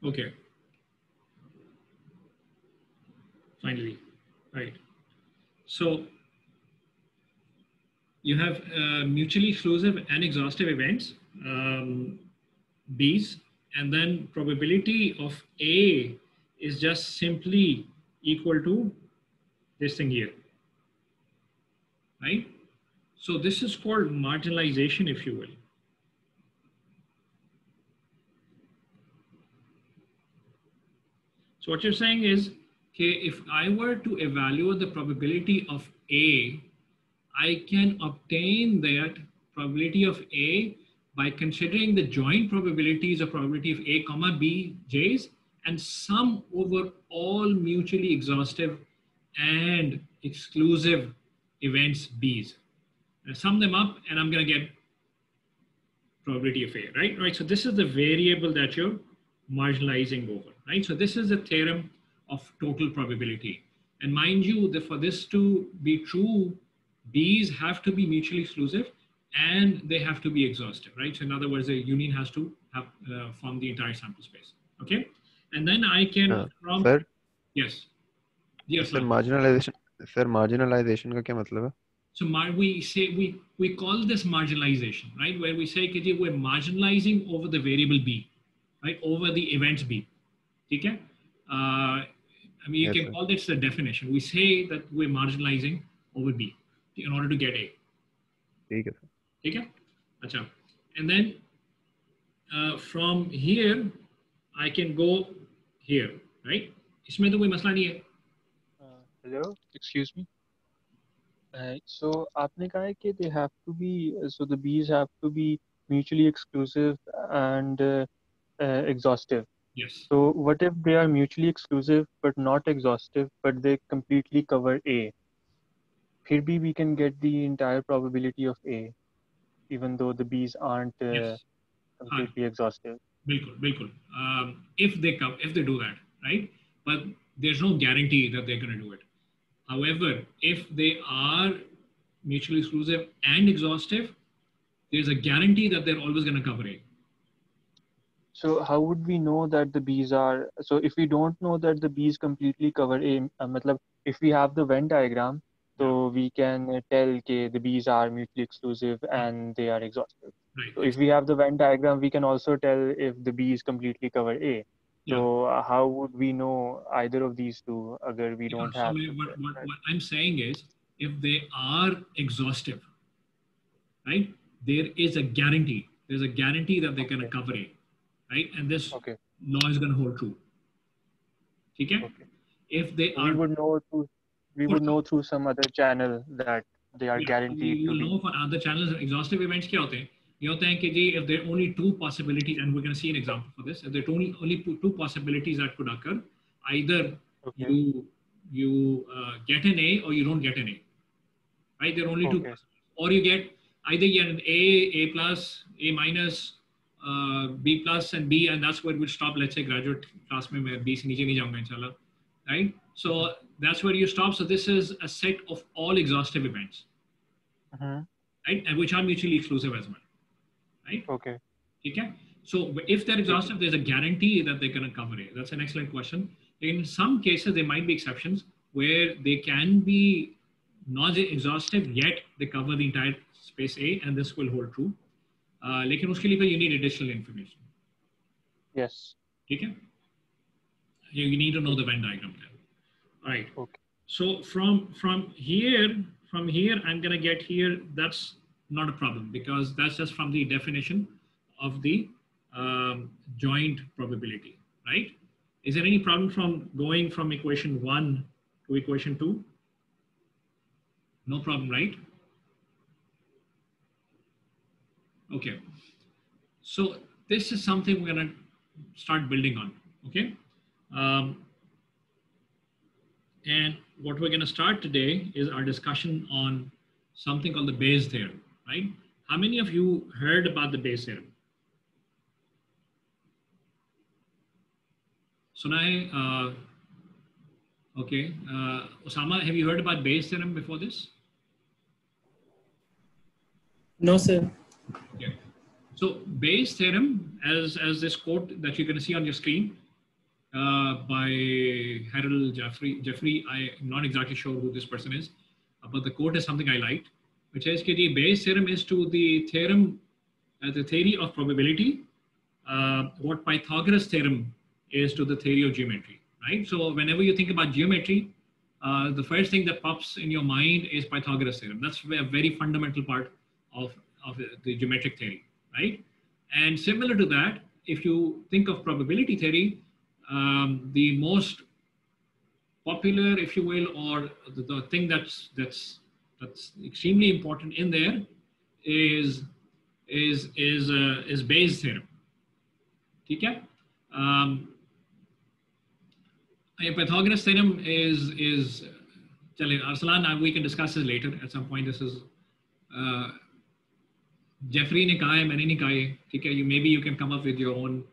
Okay. Finally, right. So you have mutually exclusive and exhaustive events, B's, and then probability of A is just simply equal to this thing here, right? So this is called marginalization, if you will. So what you're saying is, okay, if I were to evaluate the probability of A, I can obtain that probability of A by considering the joint probabilities of probability of A comma B J's and sum over all mutually exhaustive and exclusive events B's. I sum them up and I'm going to get probability of A, right? Right. So this is the variable that you're marginalizing over, right? So this is the theorem of total probability. And mind you, that for this to be true, B's have to be mutually exclusive and they have to be exhaustive, right? So in other words, the union has to have form the entire sample space, okay? And then I can from sir, yes, yes, sir, marginalization का क्या मतलब है? So we say we call this marginalization, right? Where we say कि we're marginalizing over the variable B, right? Over the events B. Okay? I mean, you Yes, can sir. call this the definition. We say that we're marginalizing over B in order to get A. ठीक है sir. Okay? Achha. And then from here, I can go here, right? इसमें तो कोई मसला नहीं है. Hello, excuse me. So आपने कहा है कि they have to be, so the B's have to be mutually exclusive and exhaustive. Yes. So what if they are mutually exclusive but not exhaustive, but they completely cover A? फिर भी we can get the entire probability of A, even though the B's aren't Yes. completely exhaustive. Bilkul. If they do that, right? But there's no guarantee that they're going to do it. However, if they are mutually exclusive and exhaustive, there's a guarantee that they're always going to cover A. So how would we know that the B's are, so if we don't know that the B's completely cover A, matlab, if we have the Venn diagram, so we can tell that the B's are mutually exclusive and they are exhaustive. Right. So if we have the Venn diagram, we can also tell if the B's completely cover A. So how would we know either of these two agar we don't have? What I'm saying is, if they are exhaustive, right, there is a guarantee. There's a guarantee that they're going to cover A, right? And this law is going to hold true. Okay? If they are, we would know through some other channel that they are guaranteed we will to be. know for other channels. Exhaustive events क्या होते हैं? ये होते हैं कि जी, if there are only two possibilities, and we're going to see an example for this. If there are only two possibilities that could occur, either you get an A or you don't get an A, right? There are only two possibilities. Or you get either you get an A plus, A minus, B plus, and B, and that's where we'll stop. Let's say graduate class में मैं B से नीचे नहीं जाऊँगा इंशाल्लाह, right? So that's where you stop. So this is a set of all exhaustive events, right? And which are mutually exclusive as well, right? Okay. So if they're exhaustive, there's a guarantee that they're going to cover it. That's an excellent question. In some cases, there might be exceptions where they can be not exhaustive, yet they cover the entire space A, and this will hold true. लेकिन उसके लिए you need additional information. Yes. Okay? You need to know the Venn diagram there. All right. Okay. So from here, I'm going to get here. That's not a problem because that's just from the definition of the joint probability, right? Is there any problem from going from equation 1 to equation 2? No problem, right? Okay. So this is something we're going to start building on, okay? And what we're going to start today is our discussion on something called the Bayes theorem, right? How many of you heard about the Bayes theorem? Sunai, okay. Osama, have you heard about Bayes theorem before this? No, sir. Okay. So Bayes theorem, as this quote that you're going to see on your screen, by Harold Jeffrey. I'm not exactly sure who this person is, but the quote is something I liked, which says that the Bayes theorem is to the theorem, the theory of probability, what Pythagoras theorem is to the theory of geometry, right? So whenever you think about geometry, the first thing that pops in your mind is Pythagoras theorem. That's a very fundamental part of the geometric theory, right? And similar to that, if you think of probability theory, the most popular, if you will, or the thing that's extremely important in there is Bayes theorem. Okay? Pythagoras theorem is Arslan, we can discuss this later at some point. This is Jeffrey ne kaha hai, maine nahi kaha hai. Okay? Maybe you can come up with your own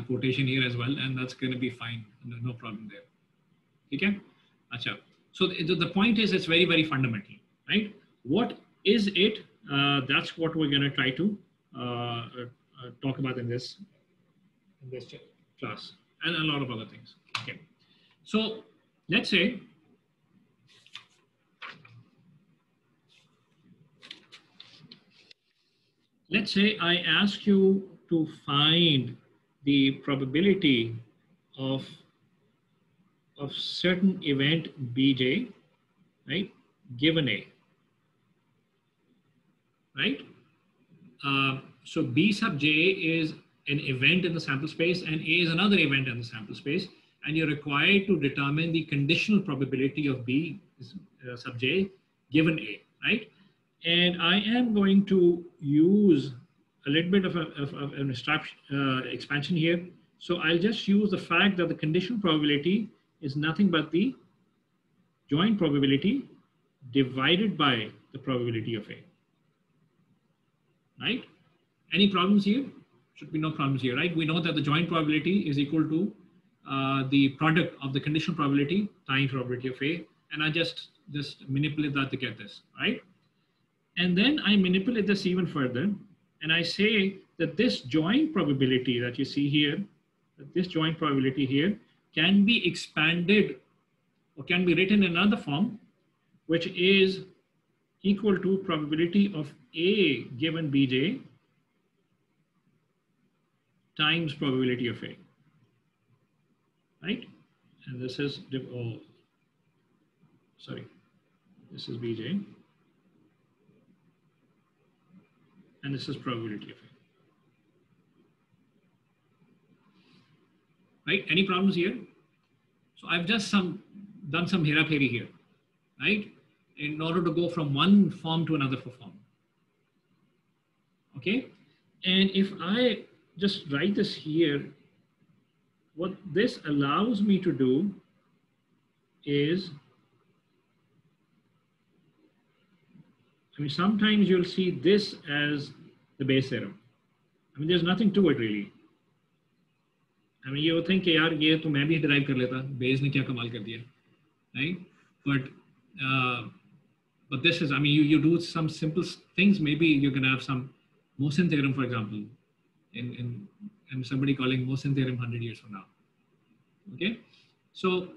quotation here as well, and that's going to be fine. No problem there. Okay? Achha. So the point is, it's very, very fundamental, right? What is it? That's what we're going to try to talk about in this class, and a lot of other things. Okay. So let's say I ask you to find the probability of certain event Bj, right, given A, right? So B sub j is an event in the sample space and A is another event in the sample space, and you're required to determine the conditional probability of B sub j given A, right? And I am going to use a little bit of an expansion here. So I'll just use the fact that the conditional probability is nothing but the joint probability divided by the probability of A, right? Any problems here? Should be no problems here, right? We know that the joint probability is equal to the product of the conditional probability times probability of A, and I just manipulate that to get this, right? And then I manipulate this even further, and I say that this joint probability that you see here, that this joint probability here can be expanded or can be written in another form, which is equal to probability of A given Bj times probability of A, right? And this is, this is Bj, and this is probability of A, right? Any problems here? So I've just done some hera-pheri here, right? In order to go from one form to another form, okay? And if I just write this here, what this allows me to do is, I mean, sometimes you'll see this as the Bayes theorem. I mean, there's nothing to it really. I mean, you would think, yaar, ye to main bhi derive kar leta, Bayes ne kya kamal kar diya, right? But this is, I mean, you do some simple things. Maybe you're going to have some Mohsen theorem, for example, and somebody calling Mohsen theorem 100 years from now. Okay, so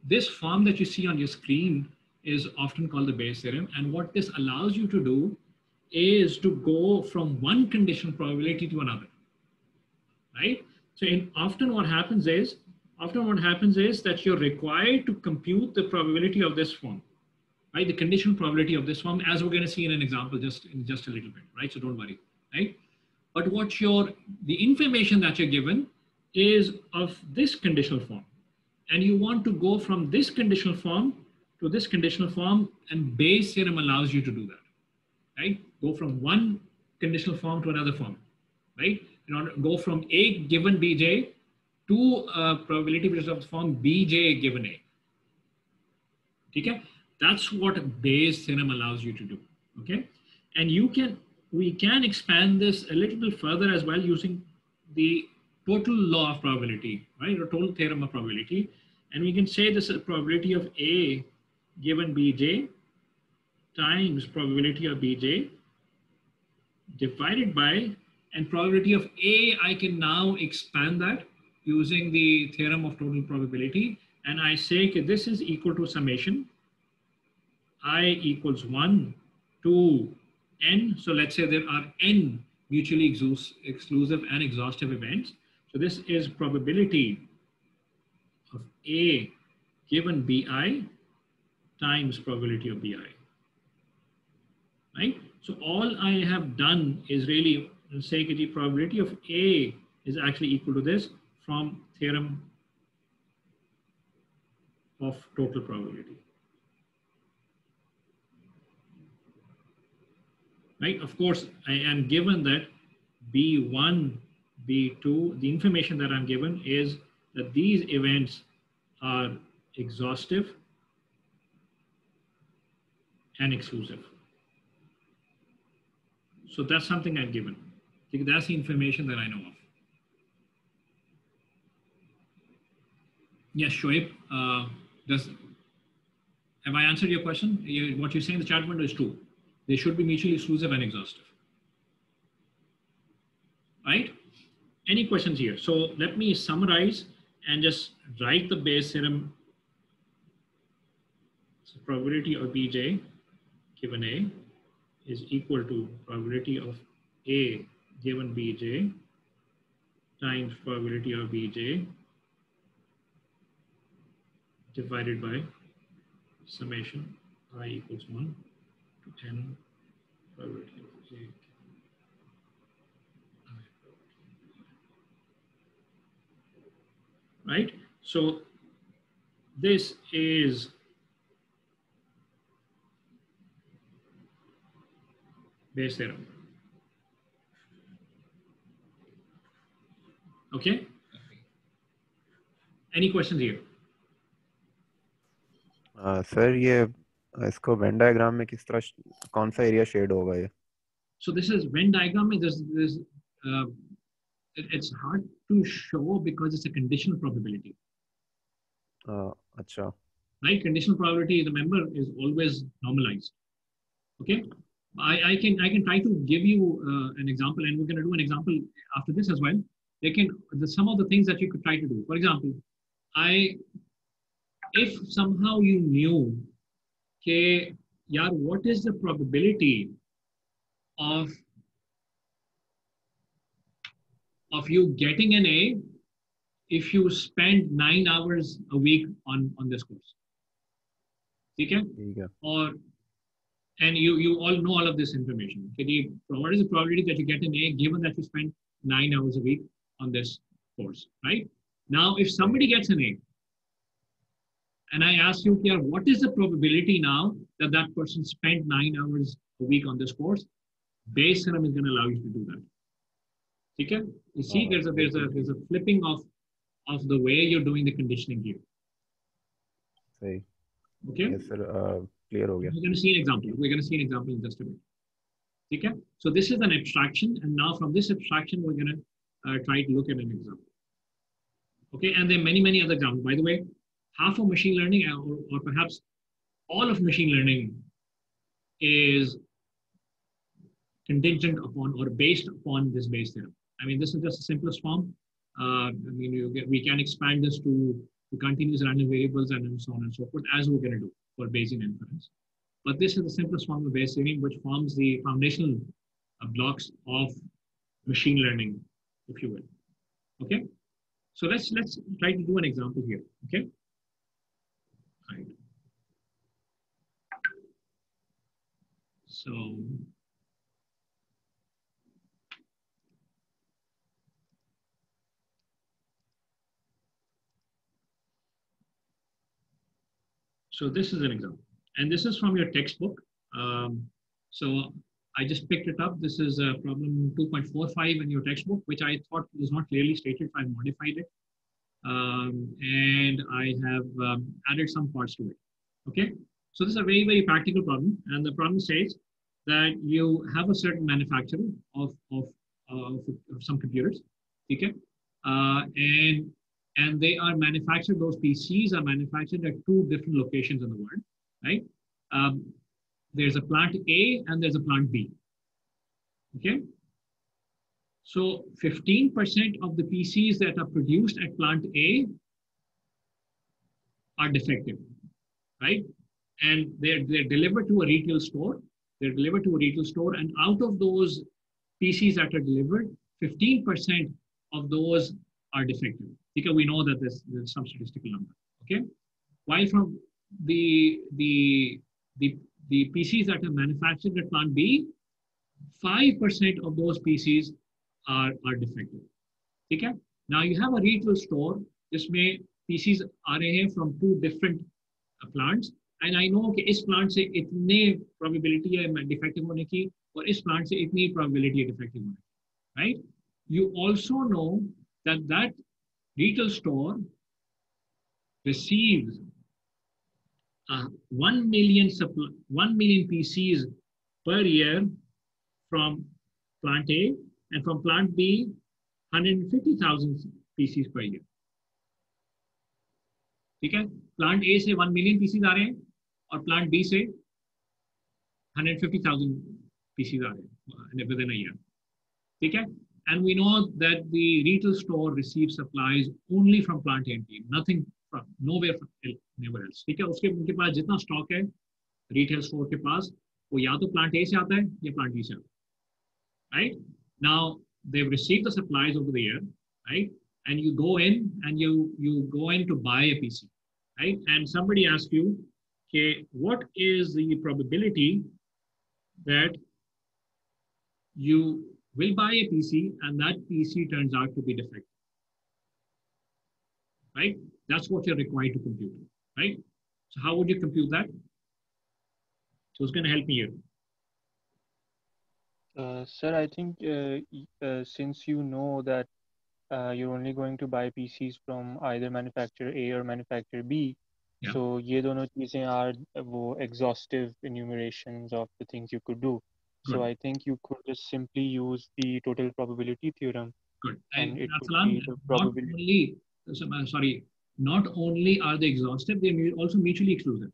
this form that you see on your screen is often called the Bayes theorem, and what this allows you to do is to go from one conditional probability to another, right? So often what happens is that you're required to compute the probability of this form, right? The conditional probability of this form, as we're going to see in an example in just a little bit, right? So don't worry, right? But the information that you're given is of this conditional form, and you want to go from this conditional form to this conditional form, and Bayes theorem allows you to do that, right? Go from one conditional form to another form, right? In order to go from A given Bj to a probability which is of the form Bj given A. Okay? That's what Bayes theorem allows you to do. Okay? And we can expand this a little bit further as well using the total law of probability, right? Or total theorem of probability. And we can say this is probability of A given Bj times probability of Bj divided by, and probability of A, I can now expand that using the theorem of total probability, and I say that this is equal to summation I equals 1 to n. So let's say there are n mutually exclusive and exhaustive events. So this is probability of A given Bi times probability of Bi, right? So all I have done is really say that the probability of A is actually equal to this from theorem of total probability. Right? Of course, I am given that B1, B2, the information that I'm given is that these events are exhaustive and exclusive. So that's something I've given. That's the information that I know of. Yes, Shoaib, have I answered your question? What you say in the chat window is true. They should be mutually exclusive and exhaustive. Right? Any questions here? So let me summarize and just write the Bayes theorem. So probability of Bj given A is equal to probability of A given Bj times probability of Bj divided by summation I equals 1 to n probability of A. Right? So this is Bayes theorem. Okay? Any questions here? Sir ये इसको Venn diagram में किस तरह कौन सा area shade होगा ये? So this is Venn diagram. It's hard to show because it's a conditional probability. अच्छा. Right? Conditional probability, remember, is always normalized. Okay? I can try to give you an example, and we're going to do an example after this as well. Some of the things that you could try to do. For example, if somehow you knew, okay, yeah, what is the probability of you getting an A if you spend 9 hours a week on this course? Okay? And you all know all of this information. Okay? What is the probability that you get an A given that you spend 9 hours a week on this course, right? Now, if somebody gets an A, and I ask you here, what is the probability now that that person spent 9 hours a week on this course? Bayes theorem is going to allow you to do that. Okay? You see, there's a flipping of the way you're doing the conditioning here. Say. Okay. Yes, sir. Clear ho gaya. We're going to see an example. We're going to see an example in just a bit. Okay. So this is an abstraction, and now from this abstraction, we're going to try to look at an example. Okay. And there are many other examples. By the way, half of machine learning, or perhaps all of machine learning, is contingent upon or based upon this Bayes theorem. I mean, this is just the simplest form. I mean, we can expand this to continuous random variables and so on and so forth, as we're going to do for Bayesian inference. But this is the simplest form of Bayes theorem, which forms the foundational blocks of machine learning, if you will. Okay. So let's try to do an example here. Okay. All right. So this is an example, and this is from your textbook. So I just picked it up. This is problem 2.45 in your textbook, which I thought was not clearly stated. I modified it, and I have added some parts to it. Okay, so this is a very practical problem, and the problem says that you have a certain manufacturer of some computers. Okay, and they are manufactured, those PCs are manufactured at 2 different locations in the world, right? There's a plant A and there's a plant B, okay? So 15% of the PCs that are produced at plant A are defective, right? And they're delivered to a retail store. They're delivered to a retail store, and out of those PCs that are delivered, 15% of those are defective. Because we know that there's some statistical number. Okay, while from the PCs that are manufactured at plant B, 5% of those PCs are defective. Okay, now you have a retail store. जिसमें PCs आ रहे हैं from two different plants, and I know कि इस plant से इतने probability है defective होने की और इस plant से इतनी probability है defective होने की, right? You also know that that retail store receives 1 million PCs per year from plant A, and from plant B 150,000 PCs per year. ठीक है, प्लांट ए से 1 मिलियन पीसीज आ रहे हैं और प्लांट बी से 150,000 पीसीज आ रहे हैं within a year. ठीक है, and we know that the retail store receives supplies only from plant A and B, nothing from nowhere from anywhere else. ठीक है, उसके उनके पास जितना स्टॉक है रिटेल स्टोर के पास वो या तो प्लांट ए से आता है या प्लांट बी से आता है, right? Now they've received the supplies over the year, right? And you go in and you go in to buy a PC, right? And somebody asks you, okay, what is the probability that you will buy a PC and that PC turns out to be defective, right? That's what you're required to compute, right? So how would you compute that? So who's going to help me here? Sir, I think since you know that you're only going to buy PCs from either manufacturer A or manufacturer B, Yeah. so ये दोनों चीजें are वो exhaustive enumerations of the things you could do. Good. So I think you could just simply use the total probability theorem. Good. And it would Arsalan, be the probability. Not only are they exhaustive, they're also mutually exclusive.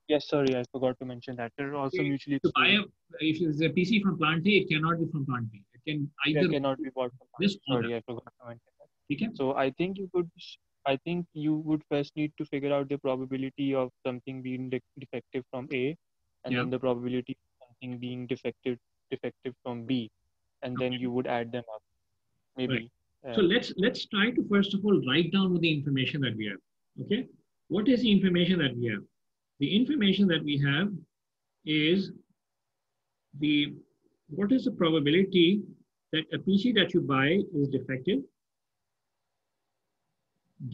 Yes, sorry, I forgot to mention that. They're also mutually to buy exclusive. if it's a PC from plant A, it cannot be from plant B. It can either It cannot be bought from this or sorry, that. I forgot to mention that. Okay? So I think you would first need to figure out the probability of something being defective from A, and Yeah. then the probability of something being defective from B, and then Okay. you would add them up. Maybe. Right. So let's try to first of all write down the information that we have. Okay, what is the information that we have? The information that we have is what is the probability that a PC that you buy is defective,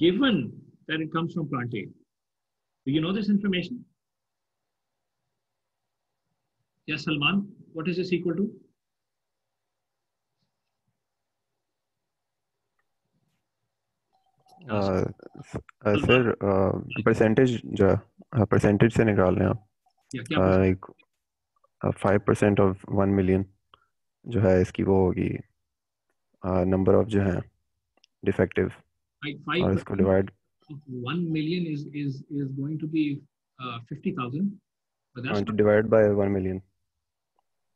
given that it comes from plant A. Do you know this information? Yes, Salman, what is this equal to? Sir percentage percentage से निकाल रहे हैं आप like 5% of 1 million जो है इसकी वो होगी नंबर ऑफ जो है डिफेक्टिव और इसको divide 1 million is going to be 50,000, but that's to divide by 1 million,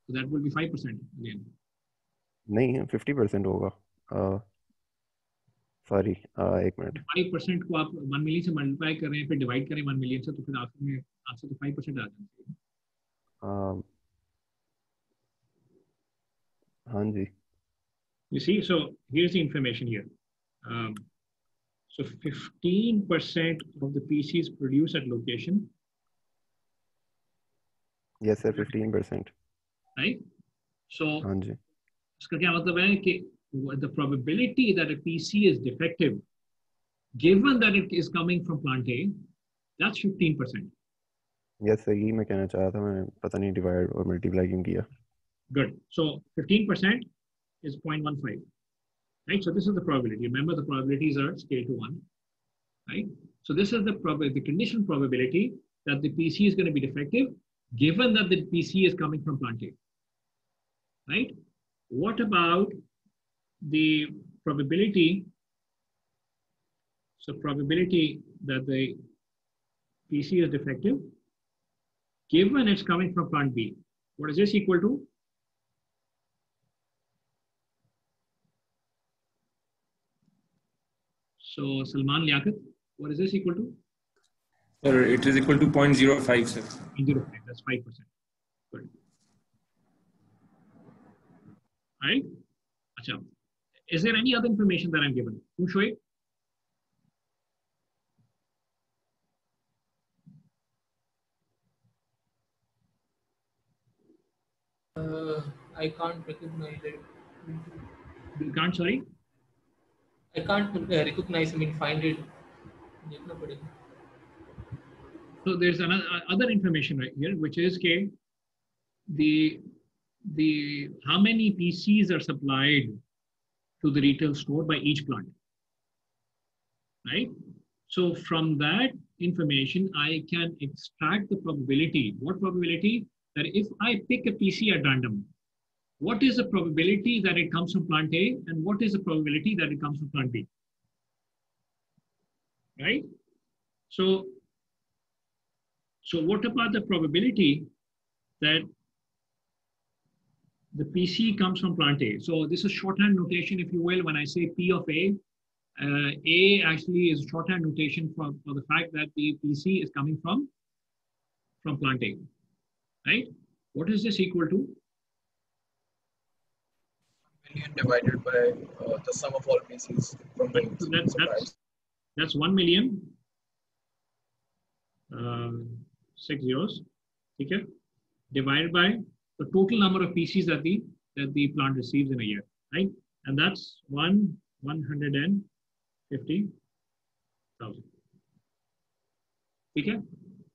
so that will be 5% again. नहीं 50% होगा सॉरी एक मिनट 5% को आप 1 मिलियन से मल्टीप्लाई कर रहे हैं फिर डिवाइड करें 1 मिलियन से तो फिर आखिर में आंसर तो 5% आ जाना चाहिए. हाँ जी. You see, so here's the information here. So 15% of the PCs produced at location. Yes sir, 15%. Right? So हाँ जी. इसका क्या मतलब है कि the probability that a PC is defective, given that it is coming from plant A, that's 15%. Yes sir, यही मैं कहना चाहा था, मैं पता नहीं डिवाइड और मल्टीप्लाई क्यों किया. Good. So 15% is 0.15. Right? So this is the probability. Remember, the probabilities are scaled to 1. Right? So this is the conditional probability that the PC is going to be defective, given that the PC is coming from plant A. Right? What about the probability? So probability that the PC is defective, given it's coming from plant B. What is this equal to? So Salman Liaquat, what is this equal to? Sir, it is equal to 0.05, sir. 0.05, that's 5%. Good. Right? Achha. Is there any other information that I'm given? Who show it? I can't recognize it. You can't, sorry? I can't recognize, find it. So there's another other information right here, which is the how many PCs are supplied to the retail store by each plant, right? So from that information, I can extract the probability. What probability? That if I pick a PC at random, what is the probability that it comes from plant A and what is the probability that it comes from plant B, right? So what about the probability that the PC comes from plant A? So this is shorthand notation, if you will. When I say P of A, A actually is shorthand notation for the fact that the PC is coming from plant A, right? What is this equal to? Million divided by the sum of all PCs from the So that's 1 million 6 zeros, okay, divided by the total number of PCs that the plant receives in a year, right? And that's 150,000. Okay,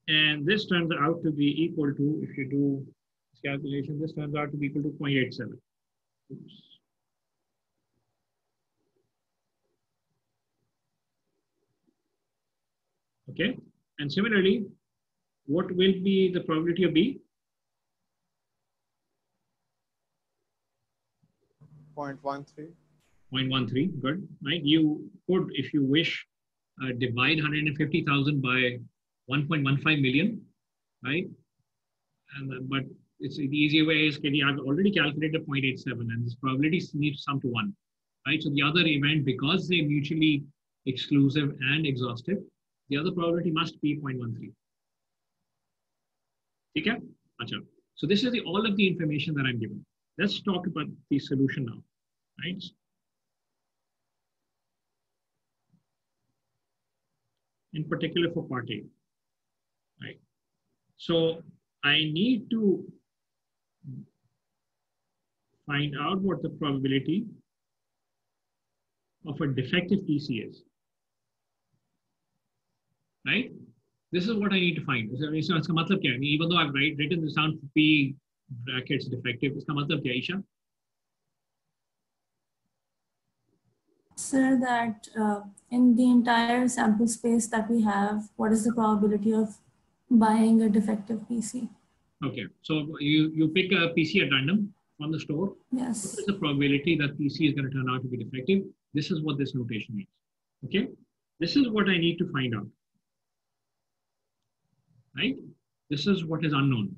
and this turns out to be equal to, if you do this calculation, this turns out to be equal to 0.87. Oops. Okay, and similarly, what will be the probability of B? 0.13. 0.13, good, right? You could, if you wish, divide 150,000 by 1.15 million, right? And but it's the easier way is, I've already calculated 0.87 and this probability needs to sum to 1, right? So the other event, because they're mutually exclusive and exhaustive, the other probability must be 0.13. Okay? Achha. So this is all of the information that I'm given. Let's talk about the solution now, right? In particular for part A, right? So I need to find out what the probability of a defective PC is, right? This is what I need to find. So इसका मतलब क्या है? Even though I've written this down P brackets defective, इसका मतलब क्या है, Isha? Sir, that in the entire sample space that we have, what is the probability of buying a defective PC? Okay, so you pick a PC at random from the store. Yes. What is the probability that PC is going to turn out to be defective? This is what this notation means. Okay, this is what I need to find out. Right? This is what is unknown.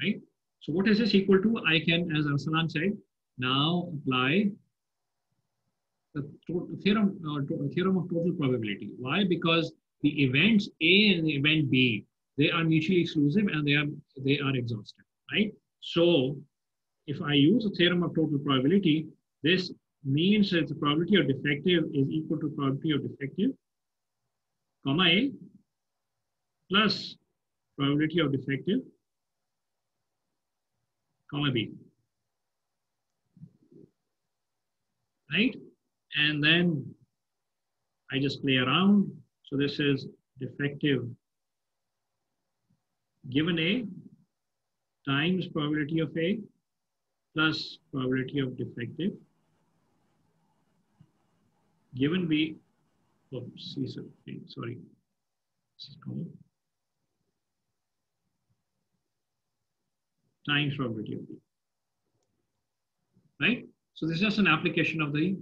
Right? So what is this equal to? I can, as Arsalan said, now apply the theorem of total probability. Why? Because the events A and the event B, they are mutually exclusive and they are exhaustive, right? So if I use a theorem of total probability, this means that the probability of defective is equal to probability of defective, comma A, plus probability of defective, comma B, right? And then I just play around. So this is defective given A times probability of A plus probability of defective given B. Oops, sorry. Times probability of B. Right? So this is just an application of the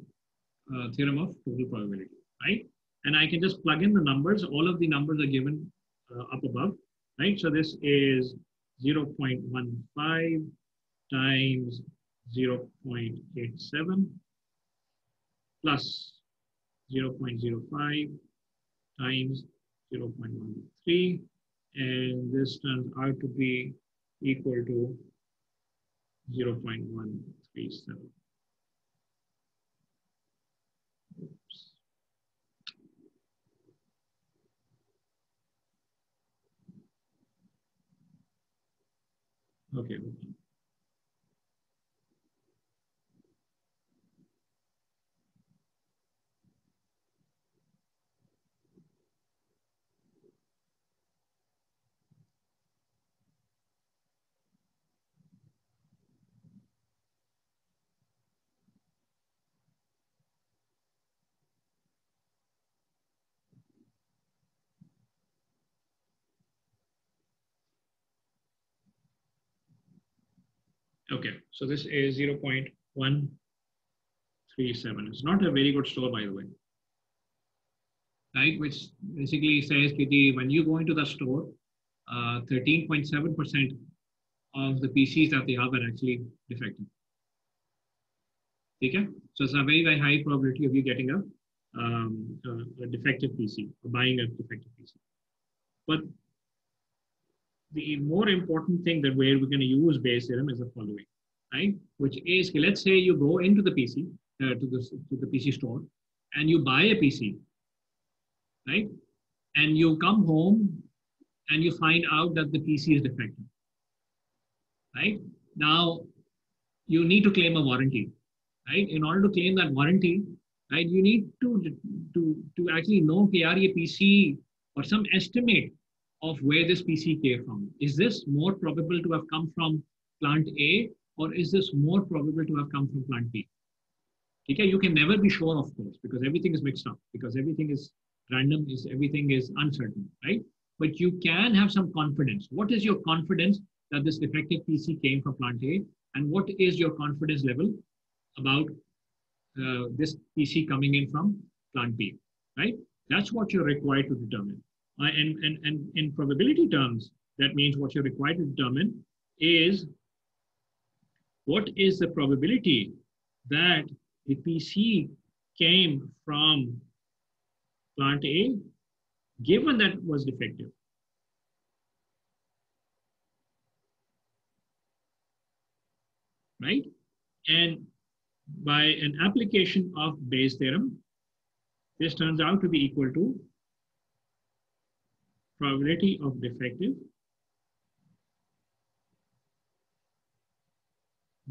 theorem of total probability, right? And I can just plug in the numbers. All of the numbers are given up above, right? So this is 0.15 times 0.87 plus 0.05 times 0.13, and this turns out to be equal to 0.137. Oops. Okay. Okay, so this is 0.137. It's not a very good score, by the way. Right, which basically says that when you go into the store, 13.7% of the PCs that they have are actually defective. Okay, so it's a very, very high probability of you getting a defective PC or buying a defective PC. But the more important thing that where we're going to use Bayes theorem is the following, right? Which is, let's say you go into the PC, to the PC store, and you buy a PC, right? And you come home and you find out that the PC is defective, right? Now, you need to claim a warranty, right? In order to claim that warranty, right, you need to actually know a PC or some estimate of where this PC came from. Is this more probable to have come from plant A, or is this more probable to have come from plant B? Okay, you can never be sure, of course, because everything is mixed up, because everything is random, everything is uncertain, right? But you can have some confidence. What is your confidence that this defective PC came from plant A, and what is your confidence level about this PC coming in from plant B, right? That's what you're required to determine. And in probability terms, that means what you're required to determine is what is the probability that the PC came from plant A, given that it was defective. Right? And by an application of Bayes theorem, this turns out to be equal to probability of defective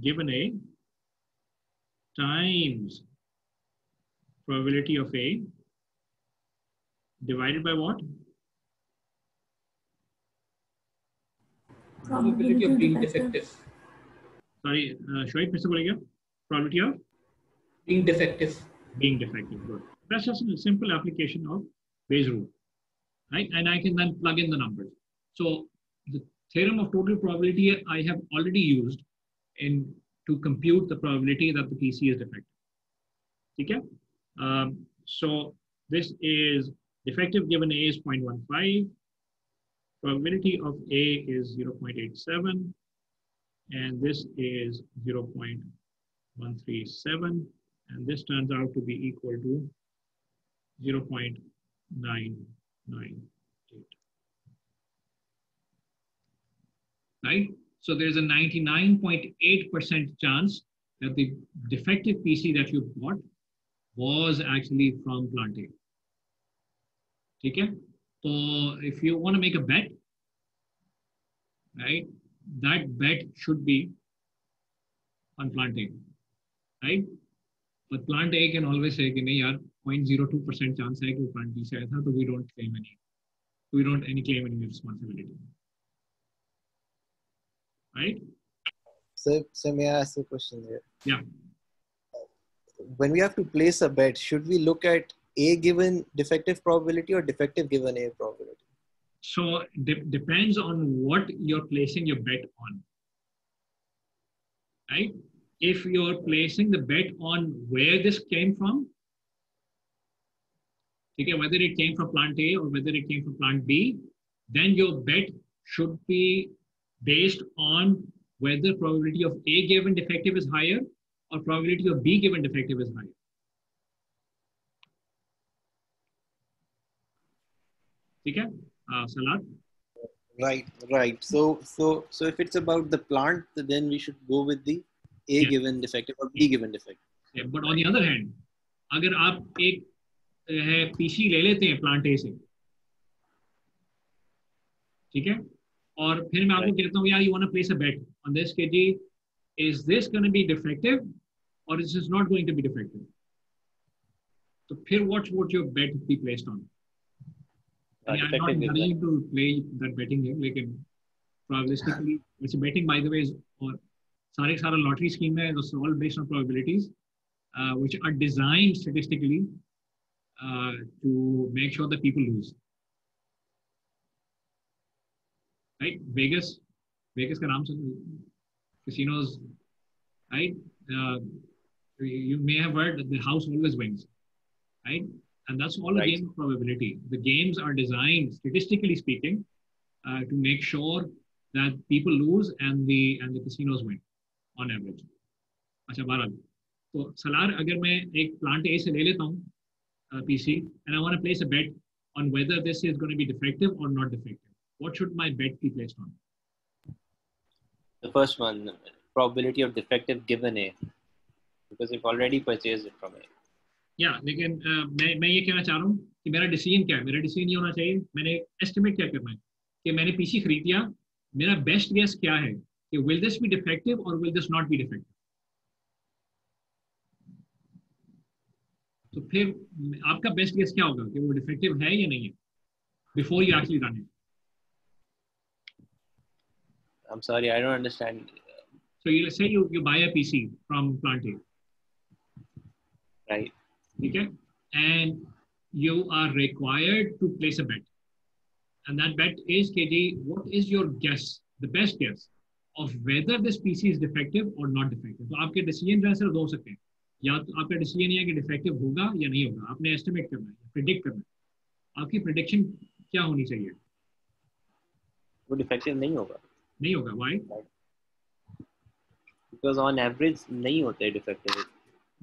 given A times probability of A divided by what? Probability of being defective. Sorry, Shoaib, फिर से बोलिएगा. Probability of being defective. Being defective. Good. That's just a simple application of Bayes rule, right? And I can then plug in the numbers. So the theorem of total probability I have already used to compute the probability that the PC is defective. Okay? So this is defective given A is 0.15. Probability of A is 0.87. And this is 0.137. And this turns out to be equal to 0.998. Right? So there's a 99.8% chance that the defective PC that you bought was actually from plant A. Okay? So if you want to make a bet, right, that bet should be on plant A, right? But plant A can always say, 0.02% chance hai ki plant B se aaya tha, so we don't claim any responsibility. Right? So may I ask a question here? Yeah. When we have to place a bet, should we look at A given defective probability or defective given A probability? So depends on what you're placing your bet on. Right? If you're placing the bet on where this came from, okay, whether it came from plant A or whether it came from plant B, then your bet should be based on whether probability of A given defective is higher or probability of B given defective is higher. ठीक है, Salat? Right. So if it's about the plant, then we should go with the A given defective or B given defective. Yeah, but on the other hand, अगर आप एक है PC ले लेते हैं plant A से, ठीक है, और फिर मैं आपको कहता हूँ यार you want to place a bet on this K G, is this going to be defective और is this not going to be defective, तो फिर what would your bet be placed on? I am not encouraging to play that betting game, लेकिन probabilistically it's betting by the way और सारा lottery scheme है, it's all based on probabilities which are designed statistically to make sure that people lose. Right? Vegas का नाम सुन, casinos, right? You may have heard that the house always wins, right? And that's all a game of probability. The games are designed, statistically speaking, to make sure that people lose and the casinos win on average. अच्छा बहरहाल, तो सलार अगर मैं एक plant A से ले लेता हूँ PC and I want to place a bet on whether this is going to be defective or not defective, what should my bet be placed on? The first one, probability of defective given A, because you've already purchased it from A. लेकिन मैं ये कहना चाह रहा हूँ कि मेरा decision क्या है? मेरा डिसीजन ये होना चाहिए, मैंने एस्टिमेट क्या करना है कि मैंने पीसी खरीद लिया, मेरा बेस्ट गेस क्या है कि विल दिस बी डिफेक्टिव और will this not be defective? तो फिर आपका बेस्ट गेस क्या होगा कि वो डिफेक्टिव है या नहीं है before you actually run it? I'm sorry, I don't understand. So you say you buy a PC from plant A, right? Okay, and you are required to place a bet, and that bet is KG. What is your guess, the best guess of whether this PC is defective or not defective? तो आपके decision जो है सिर्फ दो हो सकते हैं, या तो आपका डिसीजन ये है कि डिफेक्टिव होगा या नहीं होगा, आपने एस्टिमेट करना है, प्रिडिक्ट करना है, आपकी प्रिडिक्शन क्या होनी चाहिए? वो डिफेक्टिव नहीं होगा. नहीं होगा, why? Because on average नहीं होते डिफेक्टिव.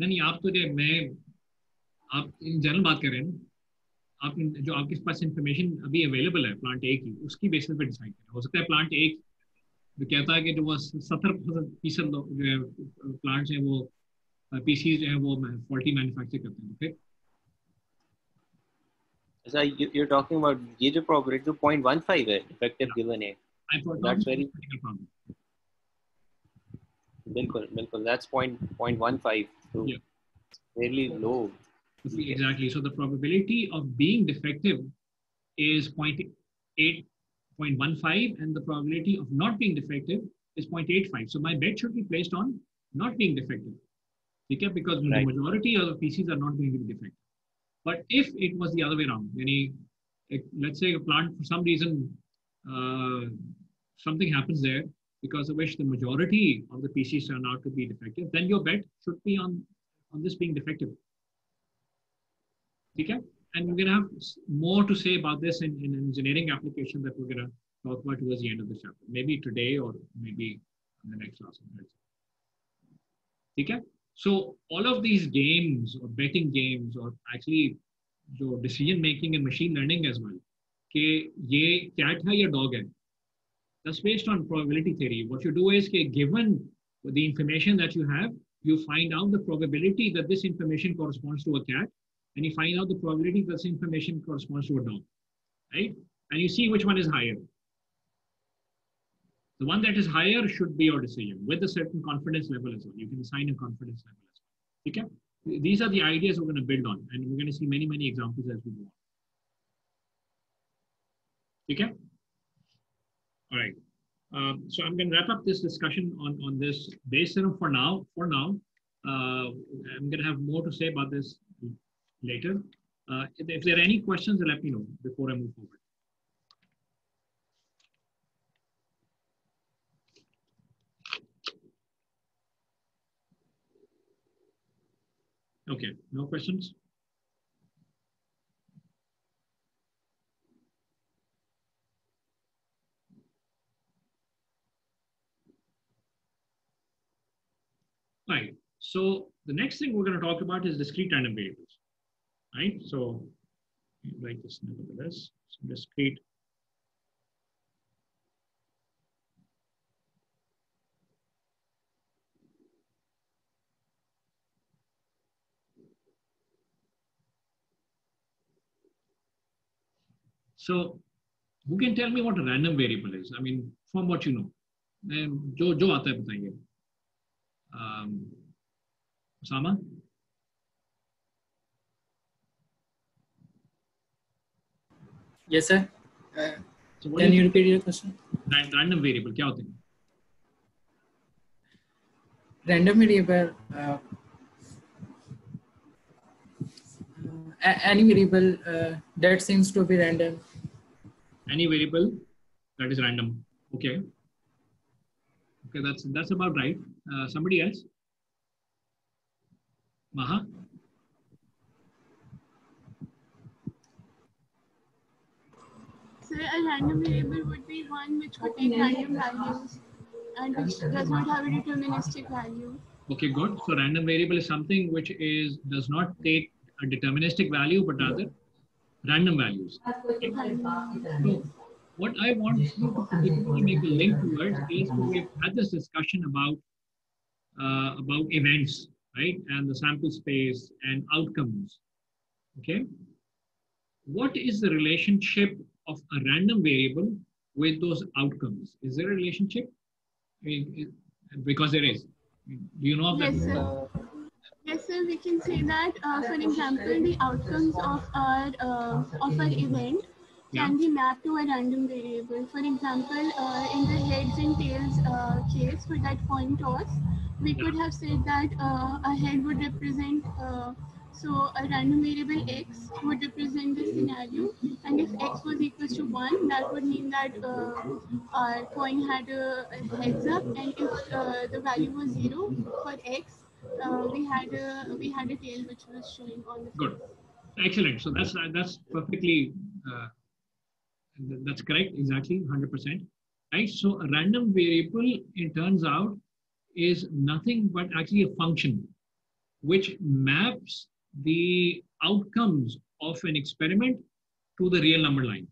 नहीं, आप तो आप इन जनरल बात कर रहे हैं ना, आप जो आपके पास इंफॉर्मेशन अभी अवेलेबल है प्लांट ए की, उसकी बेसिस पे डिसाइड करें. हो सकता है प्लांट ए जो कहता है कि जो 70% प्लांट्स हैं वो पीसी जो है वो फॉल्टी मैन्युफैक्चर करते हैं. फिर ऐसा you're talking about ये जो प्रोबेबिलिटी 0.15 है डिफेक्टिव गिवन है, that's very बिल्कुल that's 0.15, so really low. Exactly. So the probability of being defective is 0.8, 0.15, and the probability of not being defective is 0.85. So my bet should be placed on not being defective. Okay? Because the majority of the PCs are not going to be defective. But if it was the other way around, let's say a plant for some reason something happens there because of which the majority of the PCs turn out to be defective, then your bet should be on this being defective. Okay? And we're going to have more to say about this in an engineering application that we're going to talk about towards the end of the chapter. Maybe today or maybe in the next class. Okay? So all of these games or betting games or actually decision making and machine learning as well, कि ये cat है या dog है, that's based on probability theory. What you do is given the information that you have, you find out the probability that this information corresponds to a cat, and you find out the probability that this information corresponds to a dog, right? And you see which one is higher. The one that is higher should be your decision with a certain confidence level as well. You can assign a confidence level as well. Okay? These are the ideas we're going to build on, and we're going to see many, many examples as we go on. Okay? All right. So I'm going to wrap up this discussion on this base theorem for now. I'm going to have more to say about this later. If there are any questions, let me know before I move forward. Okay, no questions? Right. So the next thing we're going to talk about is discrete random variables. Right. So Write this nevertheless. So discrete So who can tell me what a random variable is? I mean, from what you know. जो आता है बताइए. Osama? Yes, sir. So Can you repeat your question? Random variable क्या होते हैं? Random variable, any variable that seems to be random. Any variable that is random. Okay. Okay, that's about right. Somebody else? Maha? So a random variable would be one which could take random values and which does not have a deterministic value. Okay, good. So random variable is something which does not take a deterministic value, but rather random values. Okay. So what I want you to particularly make a link towards is we've had this discussion about events, right? And the sample space and outcomes. Okay. What is the relationship of a random variable with those outcomes? Is there a relationship? I mean, because there is. Do you know of that? Yes, sir. Yes, sir. We can say that, for example, the outcomes of our event can be mapped to a random variable. For example, in the heads and tails case for that coin toss, we could have said that a head would represent, so a random variable x would represent the scenario, and if x was equals to 1, that would mean that our coin had a heads up, and if the value was 0 for x, we had a tail which was showing on the face. Good, excellent. So that's perfectly that's correct, exactly 100%. Right. So a random variable, it turns out, is nothing but actually a function which maps the outcomes of an experiment to the real number line,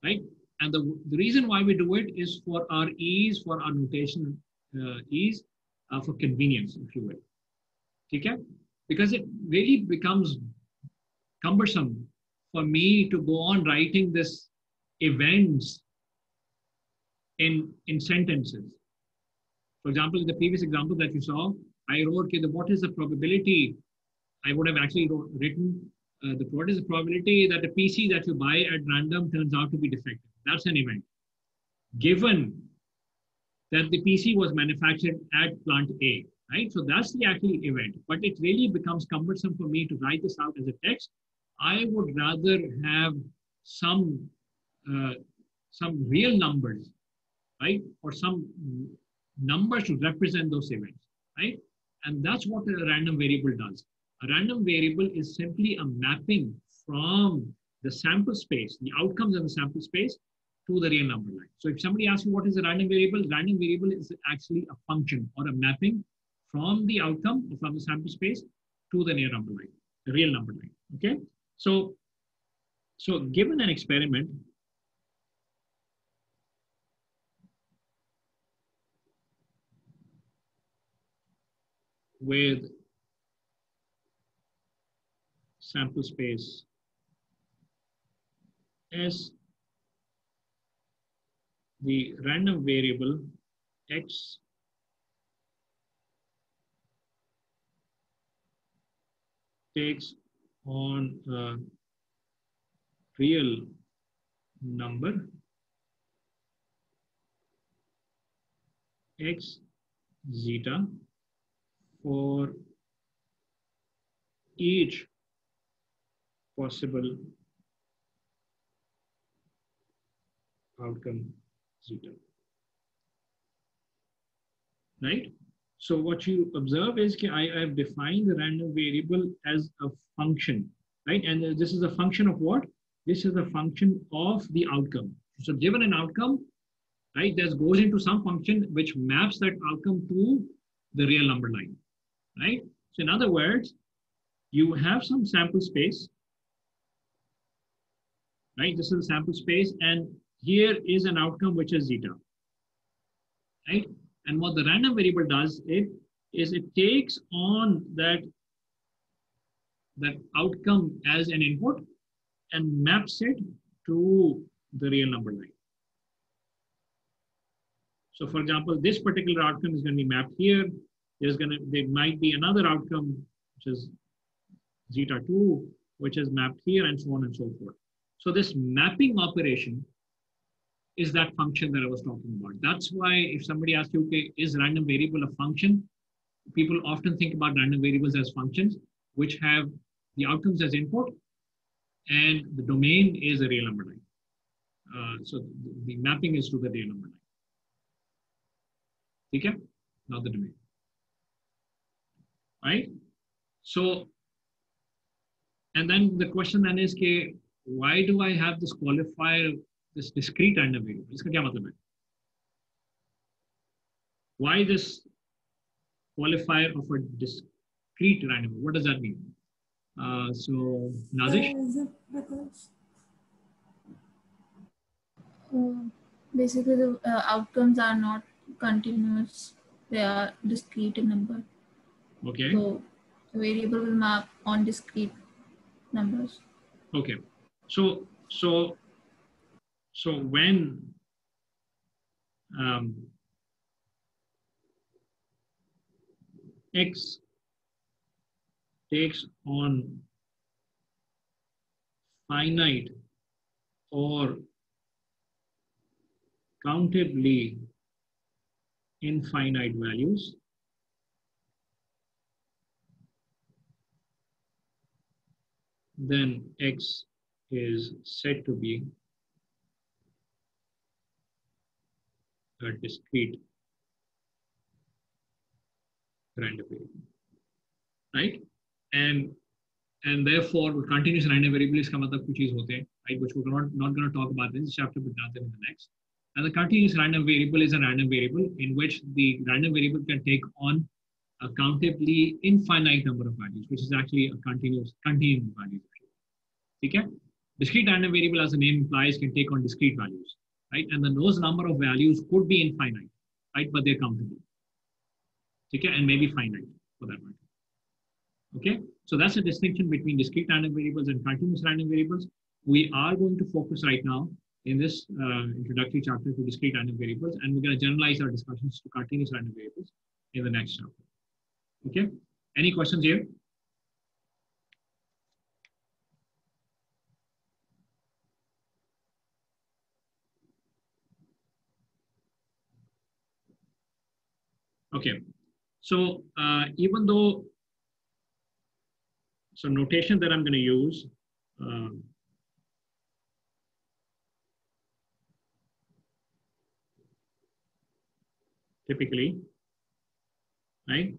right? And the reason why we do it is for our ease, for our notation ease, for convenience, if you will. Okay? Because it really becomes cumbersome for me to go on writing this events in sentences. For example, in the previous example that you saw, I wrote, okay, what is the probability? I would have actually written what is the probability that a PC that you buy at random turns out to be defective? That's an event. Given that the PC was manufactured at plant A, right? So that's the actual event. But it really becomes cumbersome for me to write this out as a text. I would rather have some real numbers, right? Or some numbers to represent those events, right? And that's what a random variable does. A random variable is simply a mapping from the sample space, the outcomes in the sample space, to the real number line. So if somebody asks you what is a random variable is actually a function or a mapping from the outcome, from the sample space to the near number line, the real number line, okay? So given an experiment, with sample space S, the random variable x takes on a real number x zeta for each possible outcome zeta, right? So what you observe is that I have defined the random variable as a function, right? And this is a function of what? This is a function of the outcome. So given an outcome, right, this goes into some function which maps that outcome to the real number line, right? So in other words, you have some sample space, right? This is the sample space, and here is an outcome which is zeta, right? And what the random variable does is it takes on that outcome as an input and maps it to the real number line. So for example, this particular outcome is going to be mapped here. There might be another outcome, which is zeta 2, which is mapped here, and so on and so forth. So this mapping operation is that function that I was talking about. That's why if somebody asks you, okay, is random variable a function? People often think about random variables as functions, which have the outcomes as input, and the domain is a real number line. So the mapping is to the real number line. Okay? Not the domain. Right? So, and then the question then is, okay, why do I have this qualifier, this discrete random variable? Iska kya matlab hai? Why this qualifier of a discrete random? What does that mean? So, Nazish? Is it because basically the outcomes are not continuous, they are discrete in number. Okay. So the variable will map on discrete numbers. Okay. So when X takes on finite or countably infinite values, then X is said to be a discrete random variable, right? And therefore, continuous random variable is का मतलब कुछ चीज होते हैं, right? Which we're not going to talk about in this chapter, but not in the next. And the continuous random variable is a random variable in which the random variable can take on a countably infinite number of values, which is actually a continuous value. Okay? Discrete random variable, as the name implies, can take on discrete values, right? And then those number of values could be infinite, right? But they're countable. Okay? And maybe finite for that matter. Okay? So that's the distinction between discrete random variables and continuous random variables. We are going to focus right now in this introductory chapter to discrete random variables, and we're going to generalize our discussions to continuous random variables in the next chapter. Okay? Any questions here? Okay. So even though, so notation that I'm going to use, typically, right?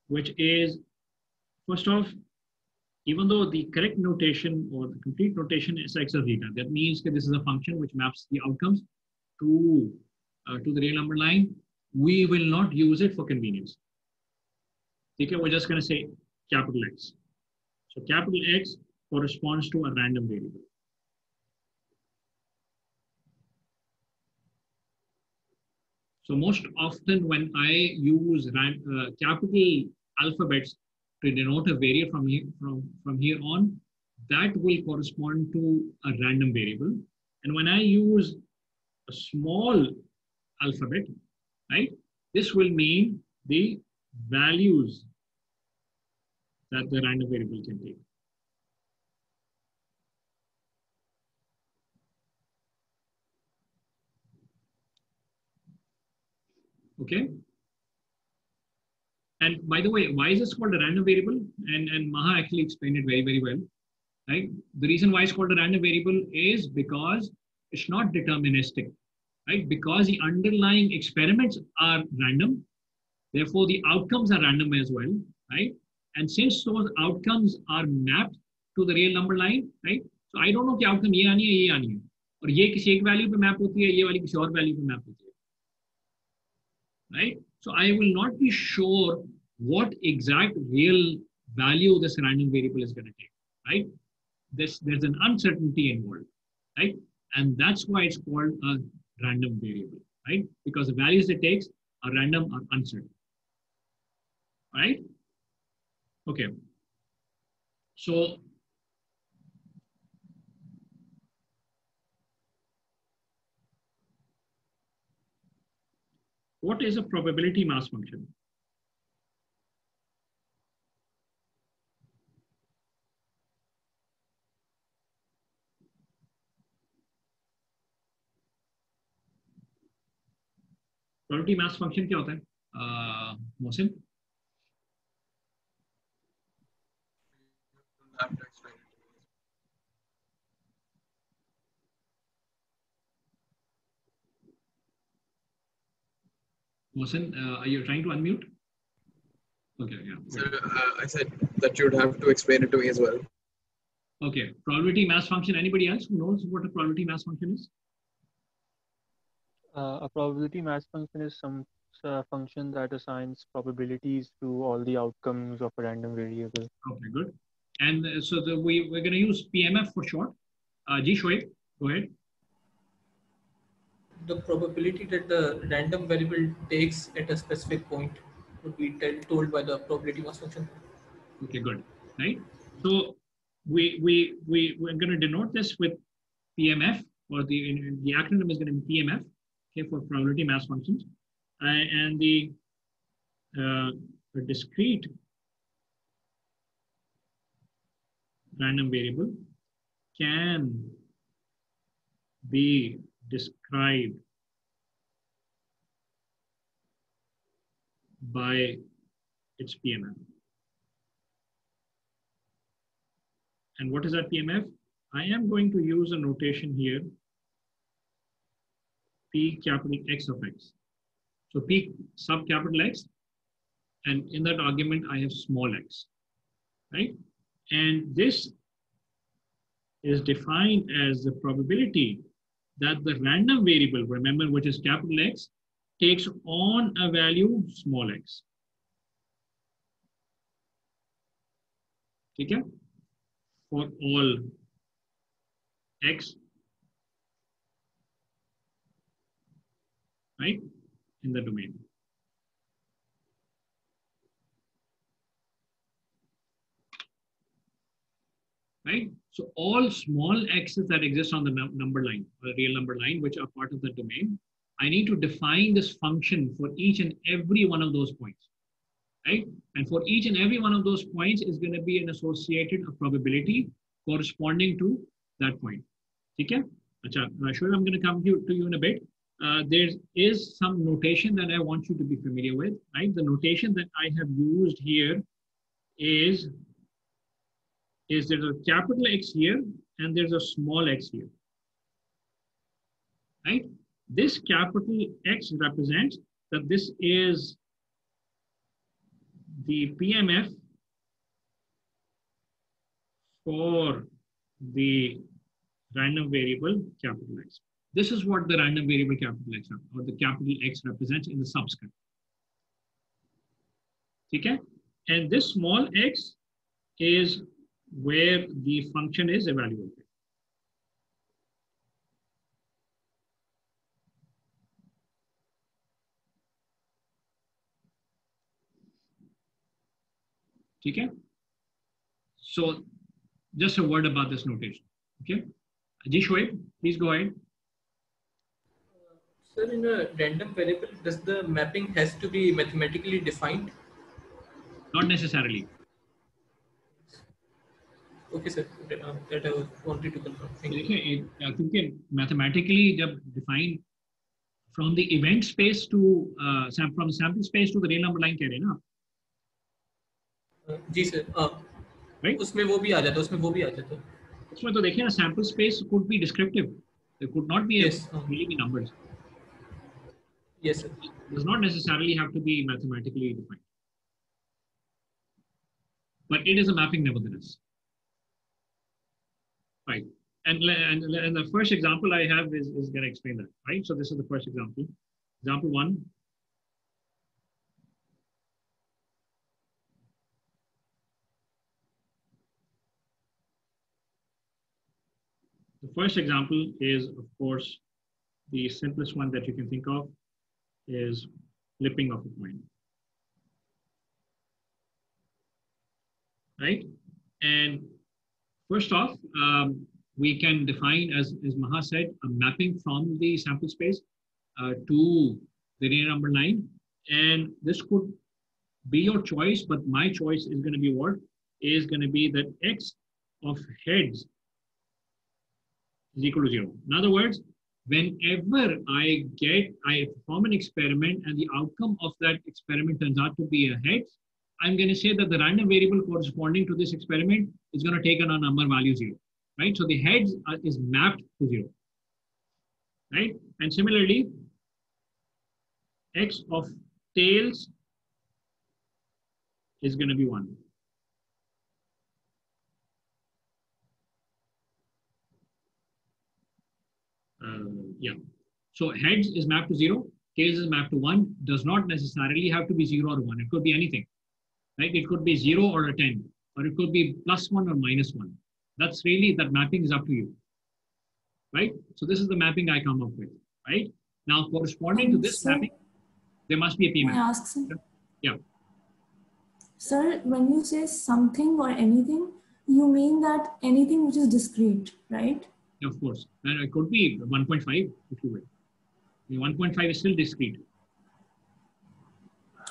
Which is, first off, even though the correct notation or the complete notation is x of zeta, that means that this is a function which maps the outcomes to the real number line. We will not use it for convenience. Okay, we're just going to say capital X. So capital X corresponds to a random variable. So most often when I use capital alphabets to denote a variable from here on, that will correspond to a random variable. And when I use a small alphabet, right, this will mean the values that the random variable can take. Okay. And by the way, why is this called a random variable? And Maha actually explained it very, very well. Right? The reason why it's called a random variable is because it's not deterministic. Right? Because the underlying experiments are random, therefore the outcomes are random as well. Right? And since those outcomes are mapped to the real number line, right? So I don't know कि outcome ये आनी है, ये आनी है, और ये किसी एक value पे map होती है, ये वाली किसी और value पे map होती है, right? So I will not be sure what exact real value this random variable is going to take, right? There's an uncertainty involved, right? And that's why it's called a random variable, right? Because the values it takes are random or uncertain, right? Okay. So what is a probability mass function? Probability mass function क्या होता है? Mohsin? Mohsen, are you trying to unmute? Okay, yeah. Sir, I said that you'd have to explain it to me as well. Okay, probability mass function. Anybody else who knows what a probability mass function is? A probability mass function is some function that assigns probabilities to all the outcomes of a random variable. Okay, good. And so we're going to use PMF for short. G. Shoaib, go ahead. The probability that the random variable takes at a specific point would be told by the probability mass function. Okay, good. Right. So we're going to denote this with PMF, or the acronym is going to be PMF, okay, for probability mass functions, and the discrete random variable can be described by its PMF. And what is that PMF? I am going to use a notation here, P capital X of X. So P sub capital X, and in that argument, I have small x, right? And this is defined as the probability that the random variable, remember, which is capital X, takes on a value small x. Okay? For all x, right, in the domain. Right? So all small x's that exist on the number line, the real number line, which are part of the domain, I need to define this function for each and every one of those points, right? And for each and every one of those points is going to be an associated probability corresponding to that point. Okay? Sure, I'm going to come to you in a bit. There is some notation that I want you to be familiar with, right? The notation that I have used here is there's a capital X here and there's a small x here, right? This capital X represents that this is the PMF for the random variable capital X. This is what the random variable capital X or the capital X represents in the subscript. Okay? And this small x is where the function is evaluated. Okay? So just a word about this notation. Okay? Ji Shoaib, please go ahead. Sir, in a random variable, does the mapping has to be mathematically defined? Not necessarily. Okay, sir. That I wanted to confirm. Thank you. क्योंकि mathematically जब define from the event space to from sample space to the real number line कह रहे हैं ना? जी sir. Right? उसमें वो भी आ जाता है. उसमें वो भी आ जाता है. उसमें तो देखिए ना, sample space could be descriptive. There could not be really be numbers. Yes, sir. It does not necessarily have to be mathematically defined. But it is a mapping nevertheless. Right. And the first example I have is going to explain that. Right. So this is the first example. Example 1. The first example is, of course, the simplest one that you can think of is flipping of a coin, right? And first off, we can define, as Maha said, a mapping from the sample space to the linear number line. And this could be your choice, but my choice is going to be what? Is going to be that x of heads is equal to 0. In other words, whenever I perform an experiment and the outcome of that experiment turns out to be a heads, I'm going to say that the random variable corresponding to this experiment is going to take on a number value 0, right? So the heads is mapped to 0, right? And similarly, x of tails is going to be 1. Yeah. So heads is mapped to 0, tails is mapped to 1, does not necessarily have to be 0 or 1. It could be anything, right? It could be 0 or a 10, or it could be +1 or -1. That's really, that mapping is up to you, right? So this is the mapping I come up with, right? Now, corresponding to this mapping, there must be a PMF. May I ask, sir? Yeah. Sir, when you say something or anything, you mean that anything which is discrete, right? Yeah, of course. And it could be 1.5, if you will. I mean, 1.5 is still discrete.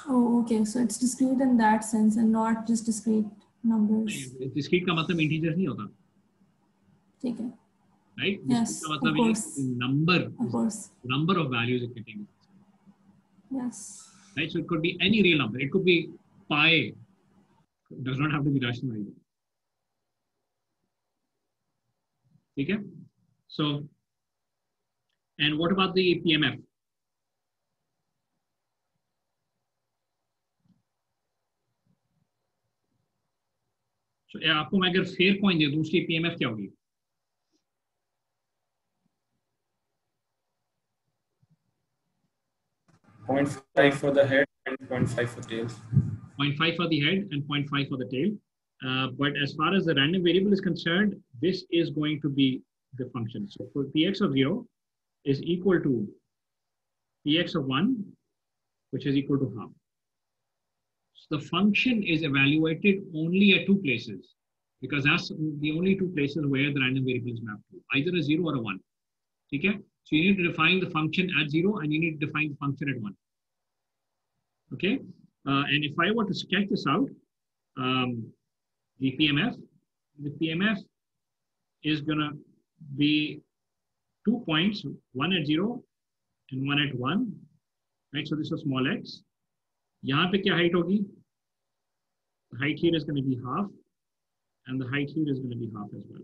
Oh, okay. So it's discrete in that sense and not just discrete numbers. Discrete का मतलब integers नहीं होता. ठीक है. Right? Yes, का of मतलब course. Number of values it contains. Yes. Right? So it could be any real number. It could be pi. It does not have to be rational either. Okay? So, and what about the PMF? So, आपको मैं अगर fair coin दे दूं, उसकी PMF क्या होगी? .5 for the head and 0.5 for tails. 0.5 for the head and 0.5 for the tail. But as far as the random variable is concerned, this is going to be the function. So for px of 0 is equal to px of 1, which is equal to half. So the function is evaluated only at 2 places, because that's the only 2 places where the random variable is mapped to, either a 0 or a 1. Okay? So you need to define the function at 0 and you need to define the function at 1. Okay? And if I were to sketch this out, the PMF is going to be 2 points, one at 0 and one at 1. Right? So this is small x. यहाँ पे क्या height होगी? The height here is going to be half, and the height here is going to be half as well.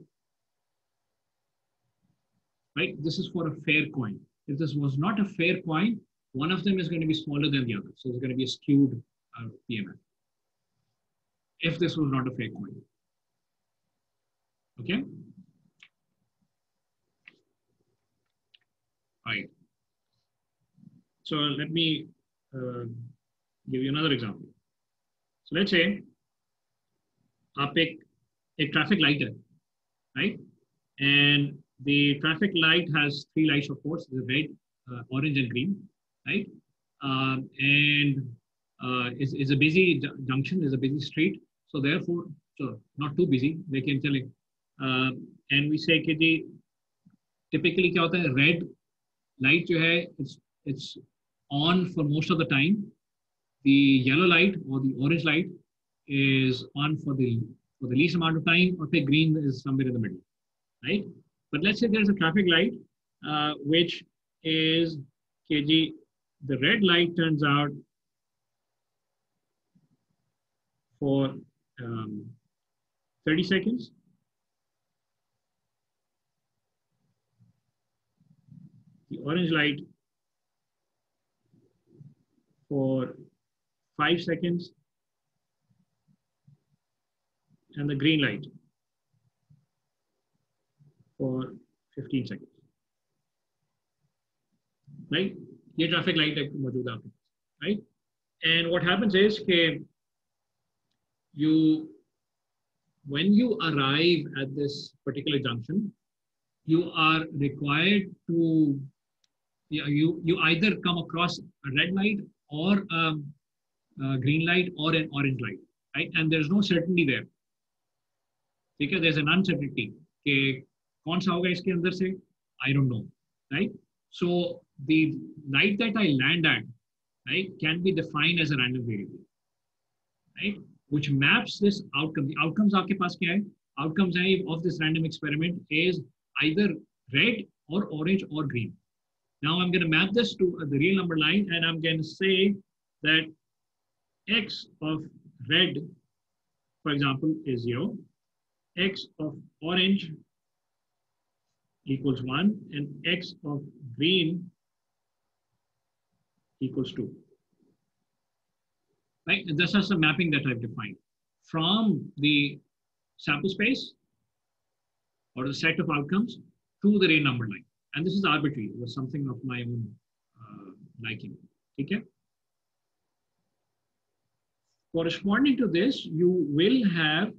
Right? This is for a fair coin. If this was not a fair coin, one of them is going to be smaller than the other. So it's going to be a skewed PMF. If this was not a fair coin. Okay? All right. So let me give you another example. So let's say आप एक traffic light है, right? And the traffic light has 3 lights, of course, the red, orange, and green, right? And is a busy junction, is a busy street. So therefore, so not too busy, they can tell it. And we say कि typically क्या होता है, red light जो है, it's on for most of the time. The yellow light or the orange light is on for the least amount of time, or the green is somewhere in the middle, right? But let's say there's a traffic light, which is the red light turns out for 30 seconds. The orange light for 5 seconds, and the green light for 15 seconds. Right? ये traffic light मौजूद है, right? And what happens is कि when you arrive at this particular junction, you are required to, you either come across a red light or a green light or an orange light, right? And there's no certainty there. Okay, there's an uncertainty. Okay, कौन सा होगा इसके अंदर से? I don't know, right? So the light that I land at, right, can be defined as a random variable, right, which maps this outcome. The outcomes आपके पास क्या है? Outcomes of this random experiment is either red or orange or green. Now I'm going to map this to the real number line, and I'm going to say that x of red, for example, is 0, x of orange equals 1, and x of green equals 2. Right? And this is the mapping that I've defined from the sample space or the set of outcomes to the real number line. And this is arbitrary. It was something of my own liking. Okay? Corresponding to this, you will have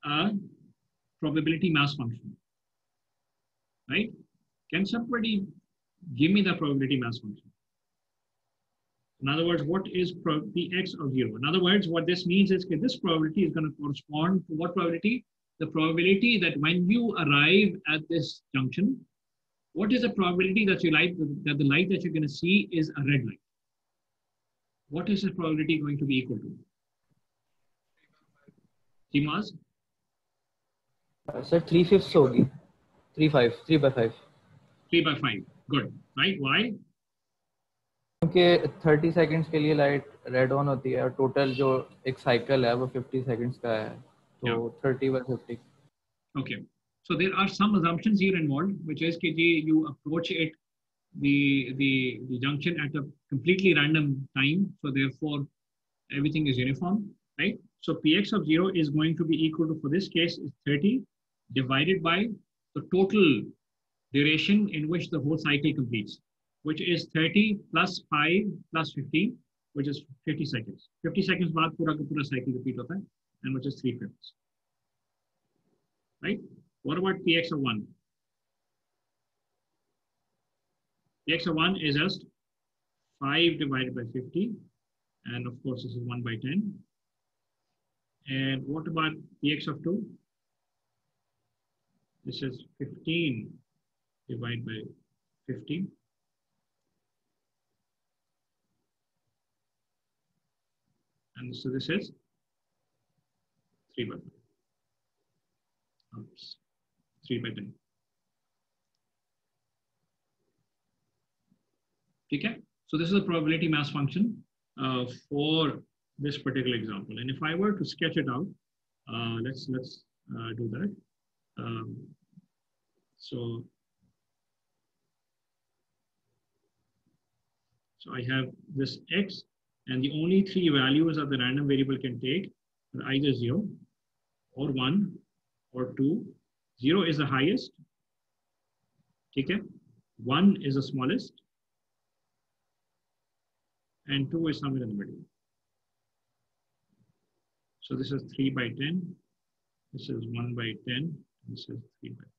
a probability mass function. Right? Can somebody give me the probability mass function? In other words, what is px of 0? In other words, what this means is that this probability is going to correspond to what probability? The probability that when you arrive at this junction, what is the probability that you that the light that you're going to see is a red light? What is the probability going to be equal to? Timas? Sir, 3/5 hogi. 3 by 5. 3 by 5. Good. Right? Why? क्योंकि 30 seconds के लिए light red on होती है और total जो एक cycle है वो 50 सेकंड्स का है, तो 30 by 50. Okay. So there are some assumptions here involved, which is that you approach it, the junction at a completely random time. So therefore, everything is uniform, right? So px of 0 is going to be equal to, for this case, is 30 divided by the total duration in which the whole cycle completes, which is 30 plus 5 plus 15, which is 50 seconds. 50 seconds बाद पूरा का पूरा cycle repeat होता है, and which is 3/5. Right? What about px of 1? Px of 1 is just 5 divided by 50, and of course this is 1 by 10. And what about px of 2? This is 15 divided by 50. And so this is 3 by 5. Oops. 3 by 10. Okay? So this is a probability mass function for this particular example. And if I were to sketch it out, let's do that. So I have this x, and the only three values that the random variable can take are either 0 or 1 or 2. 0 is the highest. Okay? 1 is the smallest. And 2 is somewhere in the middle. So this is 3 by 10. This is 1 by 10. This is 3 by 5.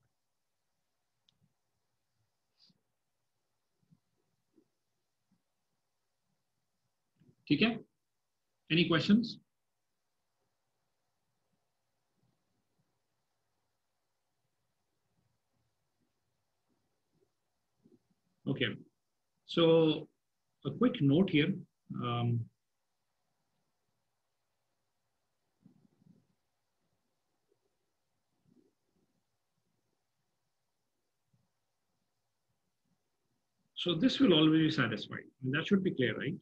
Okay? Any questions? Okay. So a quick note here. So this will always be satisfied. And that should be clear, right?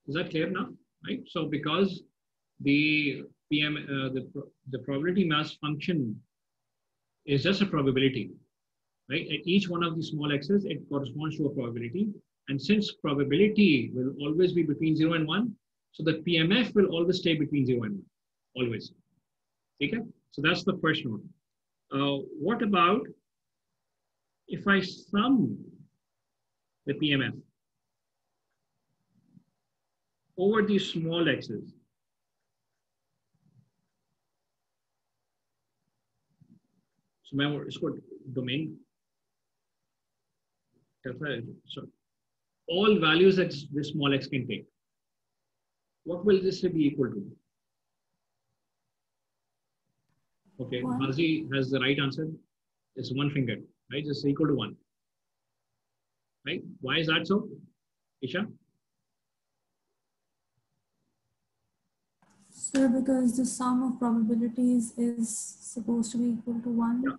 Is that clear now? Right? So because the the probability mass function is just a probability, right? At each one of the small x's, it corresponds to a probability. And since probability will always be between 0 and 1, so the PMF will always stay between 0 and 1, always. Okay? So that's the first note. What about if I sum the PMF? over these small x's. So it's called domain. So all values that this small x can take. What will this be equal to? Okay, Bazi has the right answer. It's one finger, right? It's equal to 1. Right? Why is that so? Isha? Sir, because the sum of probabilities is supposed to be equal to 1. Yeah.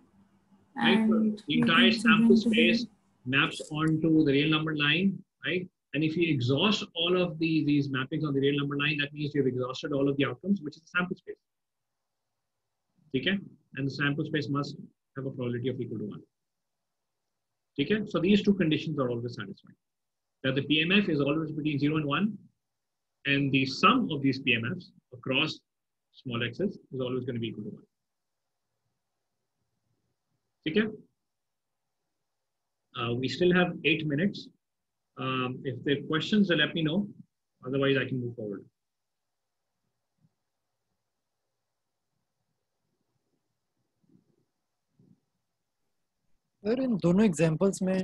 Right? And the entire sample space maps onto the real number line, right? And if you exhaust all of these mappings on the real number line, that means you've exhausted all of the outcomes, which is the sample space. Okay? And the sample space must have a probability of equal to 1. Okay? So these two conditions are always satisfied. That the PMF is always between 0 and 1, and the sum of these PMFs across small x's is always going to be equal to 1. Okay? We still have 8 minutes. If there are questions, let me know. Otherwise, I can move forward. Sir इन दोनों examples में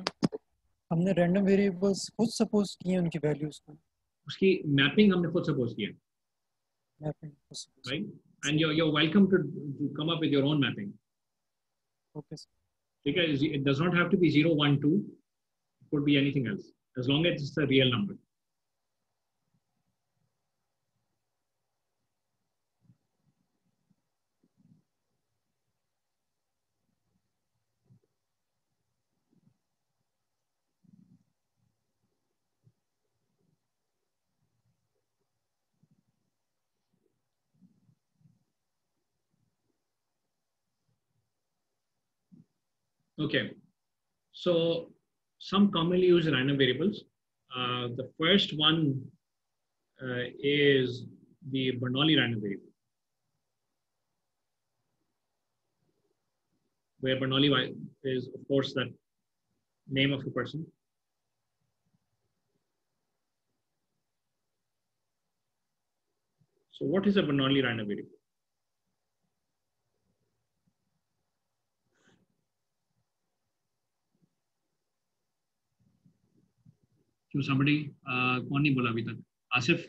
हमने random variables खुद suppose किए उनकी values को उसकी mapping हमने खुद सपोज किया mapping right and you're welcome to come up with your own mapping. Okay sir. Because it does not have to be 0 1 2, it could be anything else as long as it's a real number. Okay, so some commonly used random variables. The first one is the Bernoulli random variable, where Bernoulli is, of course, the name of the person. So what is a Bernoulli random variable? So somebody, कौन नहीं बोला अभी तक? Asif?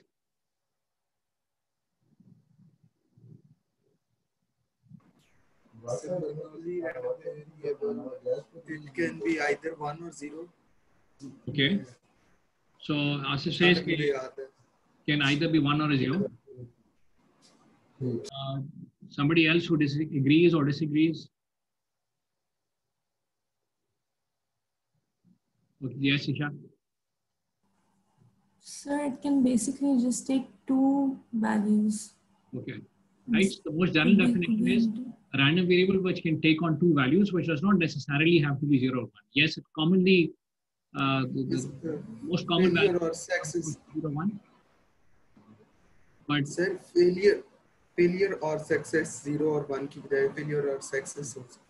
It can be either 1 or 0. Okay. So Asif says can either be 1 or a 0. Somebody else who agrees or disagrees? Okay. Yes, Isha. Sir, it can basically just take 2 values. Okay. Right. So the most general definition is a random variable which can take on 2 values, which does not necessarily have to be 0 or 1. Yes, it commonly the most common value or sex is 0 1. But sir, failure or success 0 or 1 की बजाय failure or success also.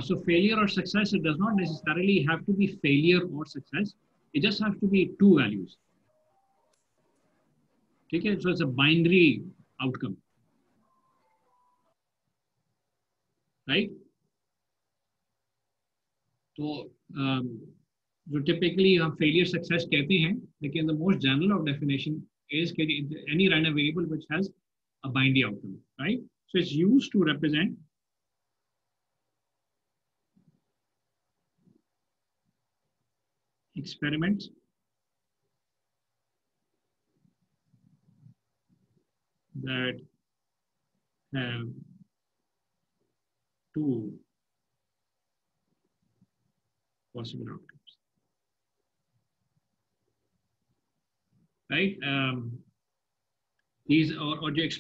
So failure or success, it does not necessarily have to be failure or success. It just has to be 2 values. Okay, so it's a binary outcome, right? So typically हम failure success कहते हैं, लेकिन the most general of definition is any random variable which has a binary outcome, right? So it's used to represent experiments that have 2 possible outcomes, right? These or the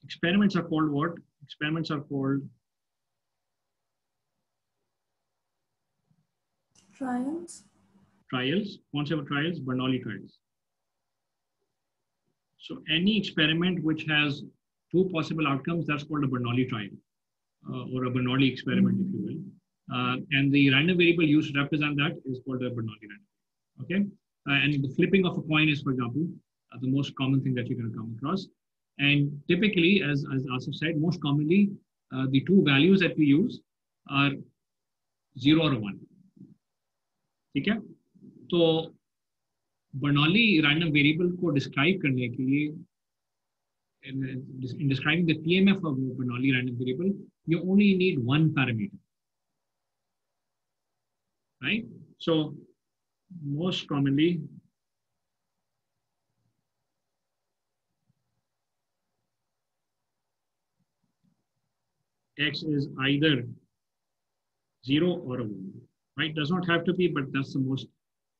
experiments are called what? Experiments are called trials. Trials. Concept of trials, Bernoulli trials. So any experiment which has 2 possible outcomes, that's called a Bernoulli trial or a Bernoulli experiment, if you will. And the random variable used to represent that is called a Bernoulli random. Okay. And the flipping of a coin is, for example, the most common thing that you're going to come across. And typically, as Asif said, most commonly, the two values that we use are 0 or 1. Okay? So, Bernoulli random variable को describe करने के लिए, in describing the PMF of Bernoulli random variable, you only need one parameter. Right? So, most commonly, X is either 0 or a 1. Right? Does not have to be, but that's the most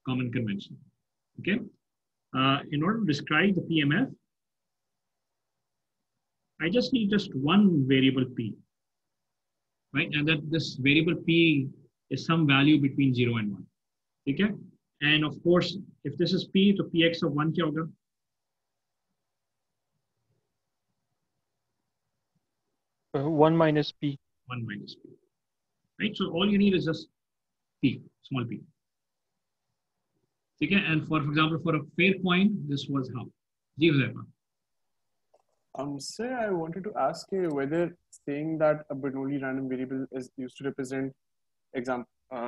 common convention. Okay? In order to describe the PMF, I just need just one variable P. Right? And that this variable P is some value between 0 and 1. Okay? And of course, if this is P, so Px of 1 क्या होगा? 1 minus P. 1 minus P. Right? So all you need is just P, small p. Okay? And for example, for a fair point, this was how? Sir, I wanted to ask you whether saying that a Bernoulli random variable is used to represent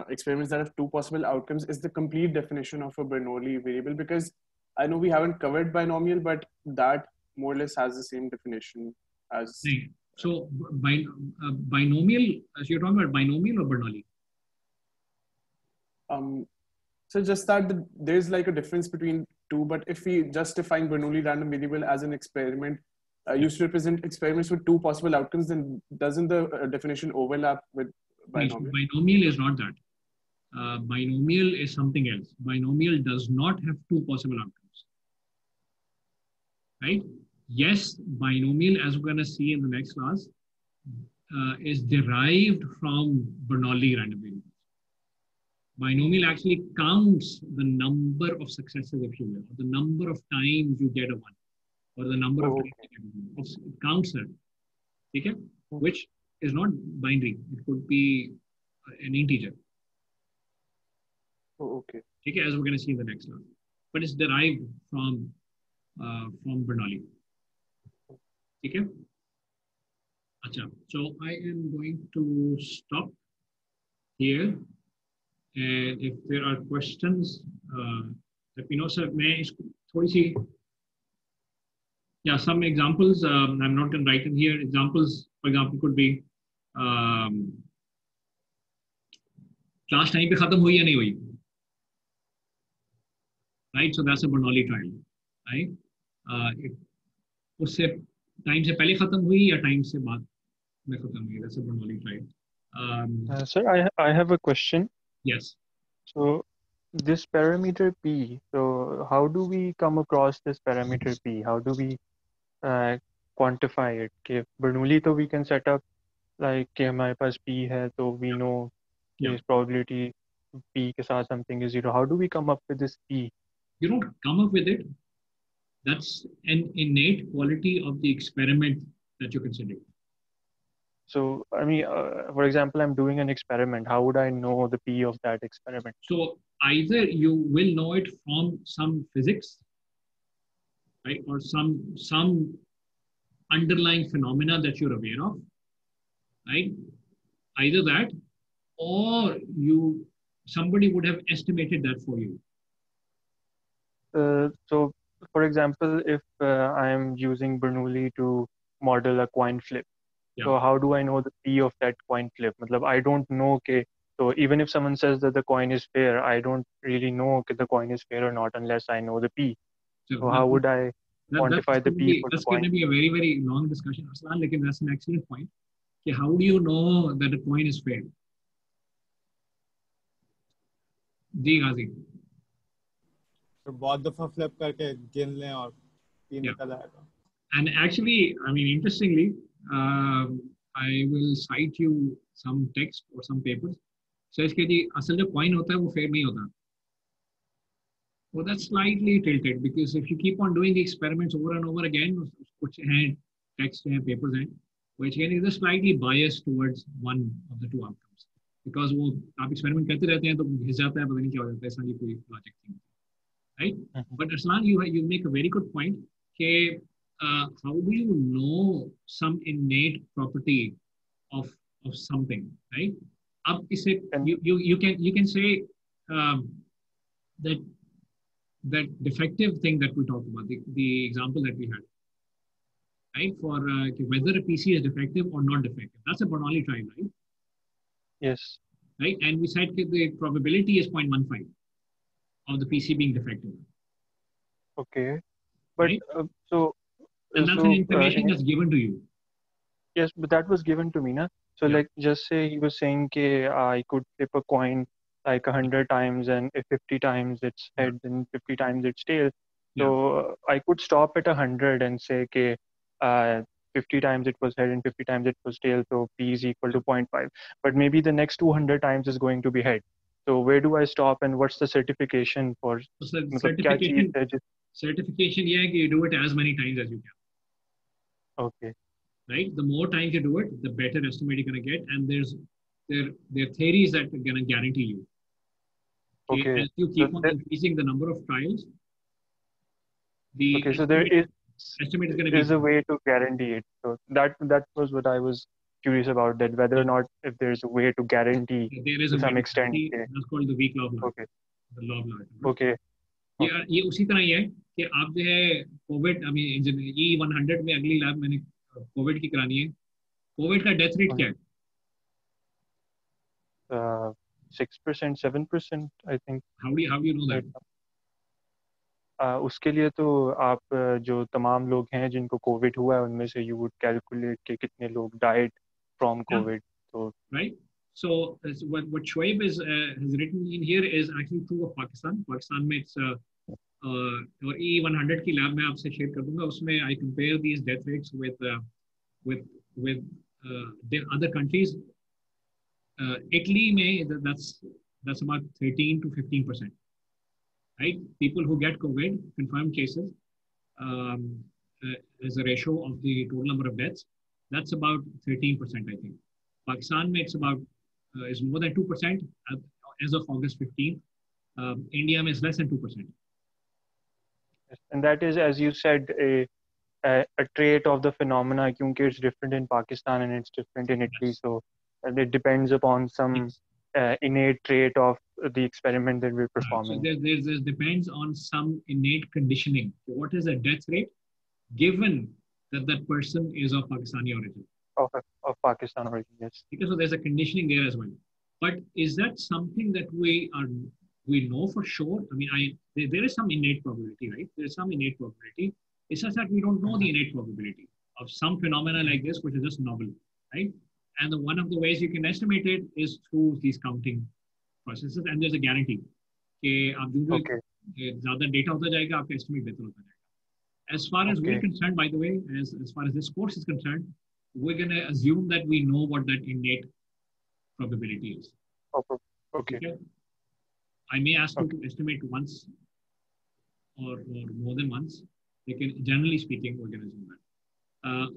experiments that have two possible outcomes is the complete definition of a Bernoulli variable, because I know we haven't covered binomial, but that more or less has the same definition as. So binomial, so you're talking about binomial or Bernoulli? So just that there's like a difference between two, but if we just define Bernoulli random variable as an experiment used to represent experiments with two possible outcomes, then doesn't the definition overlap with binomial? Binomial is not that. Binomial is something else. Binomial does not have two possible outcomes. Right? Yes, binomial, as we're going to see in the next class, is derived from Bernoulli random variables. Binomial actually counts the number of successes, if you will, or the number of times you get a 1, or the number of times you get a 1. It counts that, okay? Which is not binary. It could be an integer. Okay. Okay, as we're going to see in the next class. But it's derived from Bernoulli. Okay? Achha. So I am going to stop here. And if there are questions, let me know, sir. Yeah, some examples. I'm not going to write in here. Examples, for example, could be class time pe khatam hui ya nahi hui. Right? So that's a Bernoulli trial. Right? Usse time se pehle khatam hui ya time se baad mein khatam hui. That's a Bernoulli trial. Sir, I have a question. Yes. So this parameter P, so how do we come across this parameter P? How do we quantify it? Okay, Bernoulli, so we can set up like कि हमारे पास P है, so we know this probability P के साथ something is 0. How do we come up with this P? You don't come up with it. That's an innate quality of the experiment that you're considering. So, I mean, for example, I'm doing an experiment. How would I know the P of that experiment? So either you will know it from some physics, right, or some underlying phenomena that you're aware of, right? Either that, or somebody would have estimated that for you. So, for example, if I am using Bernoulli to model a coin flip, so how do I know the P of that coin flip? I don't know, okay, so even if someone says that the coin is fair, I don't really know if the coin is fair or not unless I know the P. So how would I quantify the P for the coin? That's going to be a very, very long discussion. That's an excellent point. Okay, how do you know that the coin is fair? Ji Ghazi. So बहुत दफा flip करके गिन लें और P निकल आएगा. And actually, I mean, interestingly, I will cite you some text or some papers. Says कि जी असल जो coin होता है वो fair नहीं होता. Well, that's slightly tilted because if you keep on doing the experiments over and over again, कुछ हैं text हैं papers हैं, which again is slightly biased towards one of the two outcomes. Because वो आप experiment करते रहते हैं तो घिस जाता है पता नहीं क्या हो जाता है ऐसा ये कोई logic थी. right? But Aslan, you make a very good point. Okay, how do you know some innate property of something, right? Up is it you can say that defective thing that we talked about, the example that we had, right? For whether a PC is defective or not defective, that's a Bernoulli trial, right? Yes. Right, and we said the probability is 0.15 of the PC being defective. Okay, but right? And that's an information that's given to you. Yes, but that was given to me, na? So like, just say he was saying that I could flip a coin like 100 times, and if 50 times it's head and 50 times it's tail. So I could stop at 100 and say, 50 times it was head and 50 times it was tail, so P is equal to 0.5. But maybe the next 200 times is going to be head. So where do I stop, and what's the certification for? So certification, yeah, you do it as many times as you can. Okay. Right? The more times you do it, the better estimate you're going to get. And there are theories that are going to guarantee you. Okay. As you keep on increasing the number of trials, the so there is estimate is going to be. There's a way to guarantee it. So that was what I was curious about, that whether or not if there's a way to guarantee there is to some extent. That's called the weak law of large. Okay. The law of large. Okay. ये उसी तरह ही है कि आप जो है Covid E100 में अगली लैब मैंने कोविड की करानी है. कोविड का डेथ रेट क्या है? 6%, 7%, I think. How do you know that? उसके लिए तो आप जो तमाम लोग हैं जिनको कोविड हुआ है उनमें से you would calculate कि कितने लोग died from COVID. So right. So what Shoaib has written in here is actually true of Pakistan. Pakistan में it's और E100 की लैब में आपसे शेयर कर दूंगा. उसमें I compare these death rates with the other countries. Italy में that's about 13 to 15%. Right, people who get COVID, confirmed cases, as a ratio of the total number of deaths, that's about 13%, I think. Pakistan makes about is more than 2% as of August 15th. India is less than 2%. And that is, as you said, a trait of the phenomena, because it's different in Pakistan and it's different in Italy. So it depends upon some innate trait of the experiment that we're performing. So there depends on some innate conditioning. So what is the death rate given that that person is of Pakistani origin? Of Pakistan origin, yes. Because so there's a conditioning there as well. But is that something that we know for sure? I mean, there is some innate probability, right? There is some innate probability. It's just that we don't know the innate probability of some phenomena like this, which is just novel, right? And one of the ways you can estimate it is through these counting processes, and there's a guarantee कि आप जो ज़्यादा data होता जाएगा, आपका estimate बेहतर होता जाएगा. As far as we're concerned, by the way, as far as this course is concerned, we're going to assume that we know what that innate probability is. Okay. I may ask you to estimate once or more than once. Generally speaking, we're going to assume that.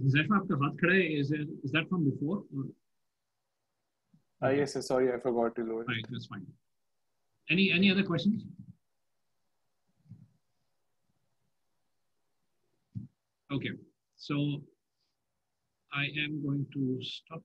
Zaifa, आपका हाथ खड़ा है, is that from before? Or? Yes, sir. Sorry, I forgot to load. Right, that's fine. Any other questions? Okay, so I am going to stop.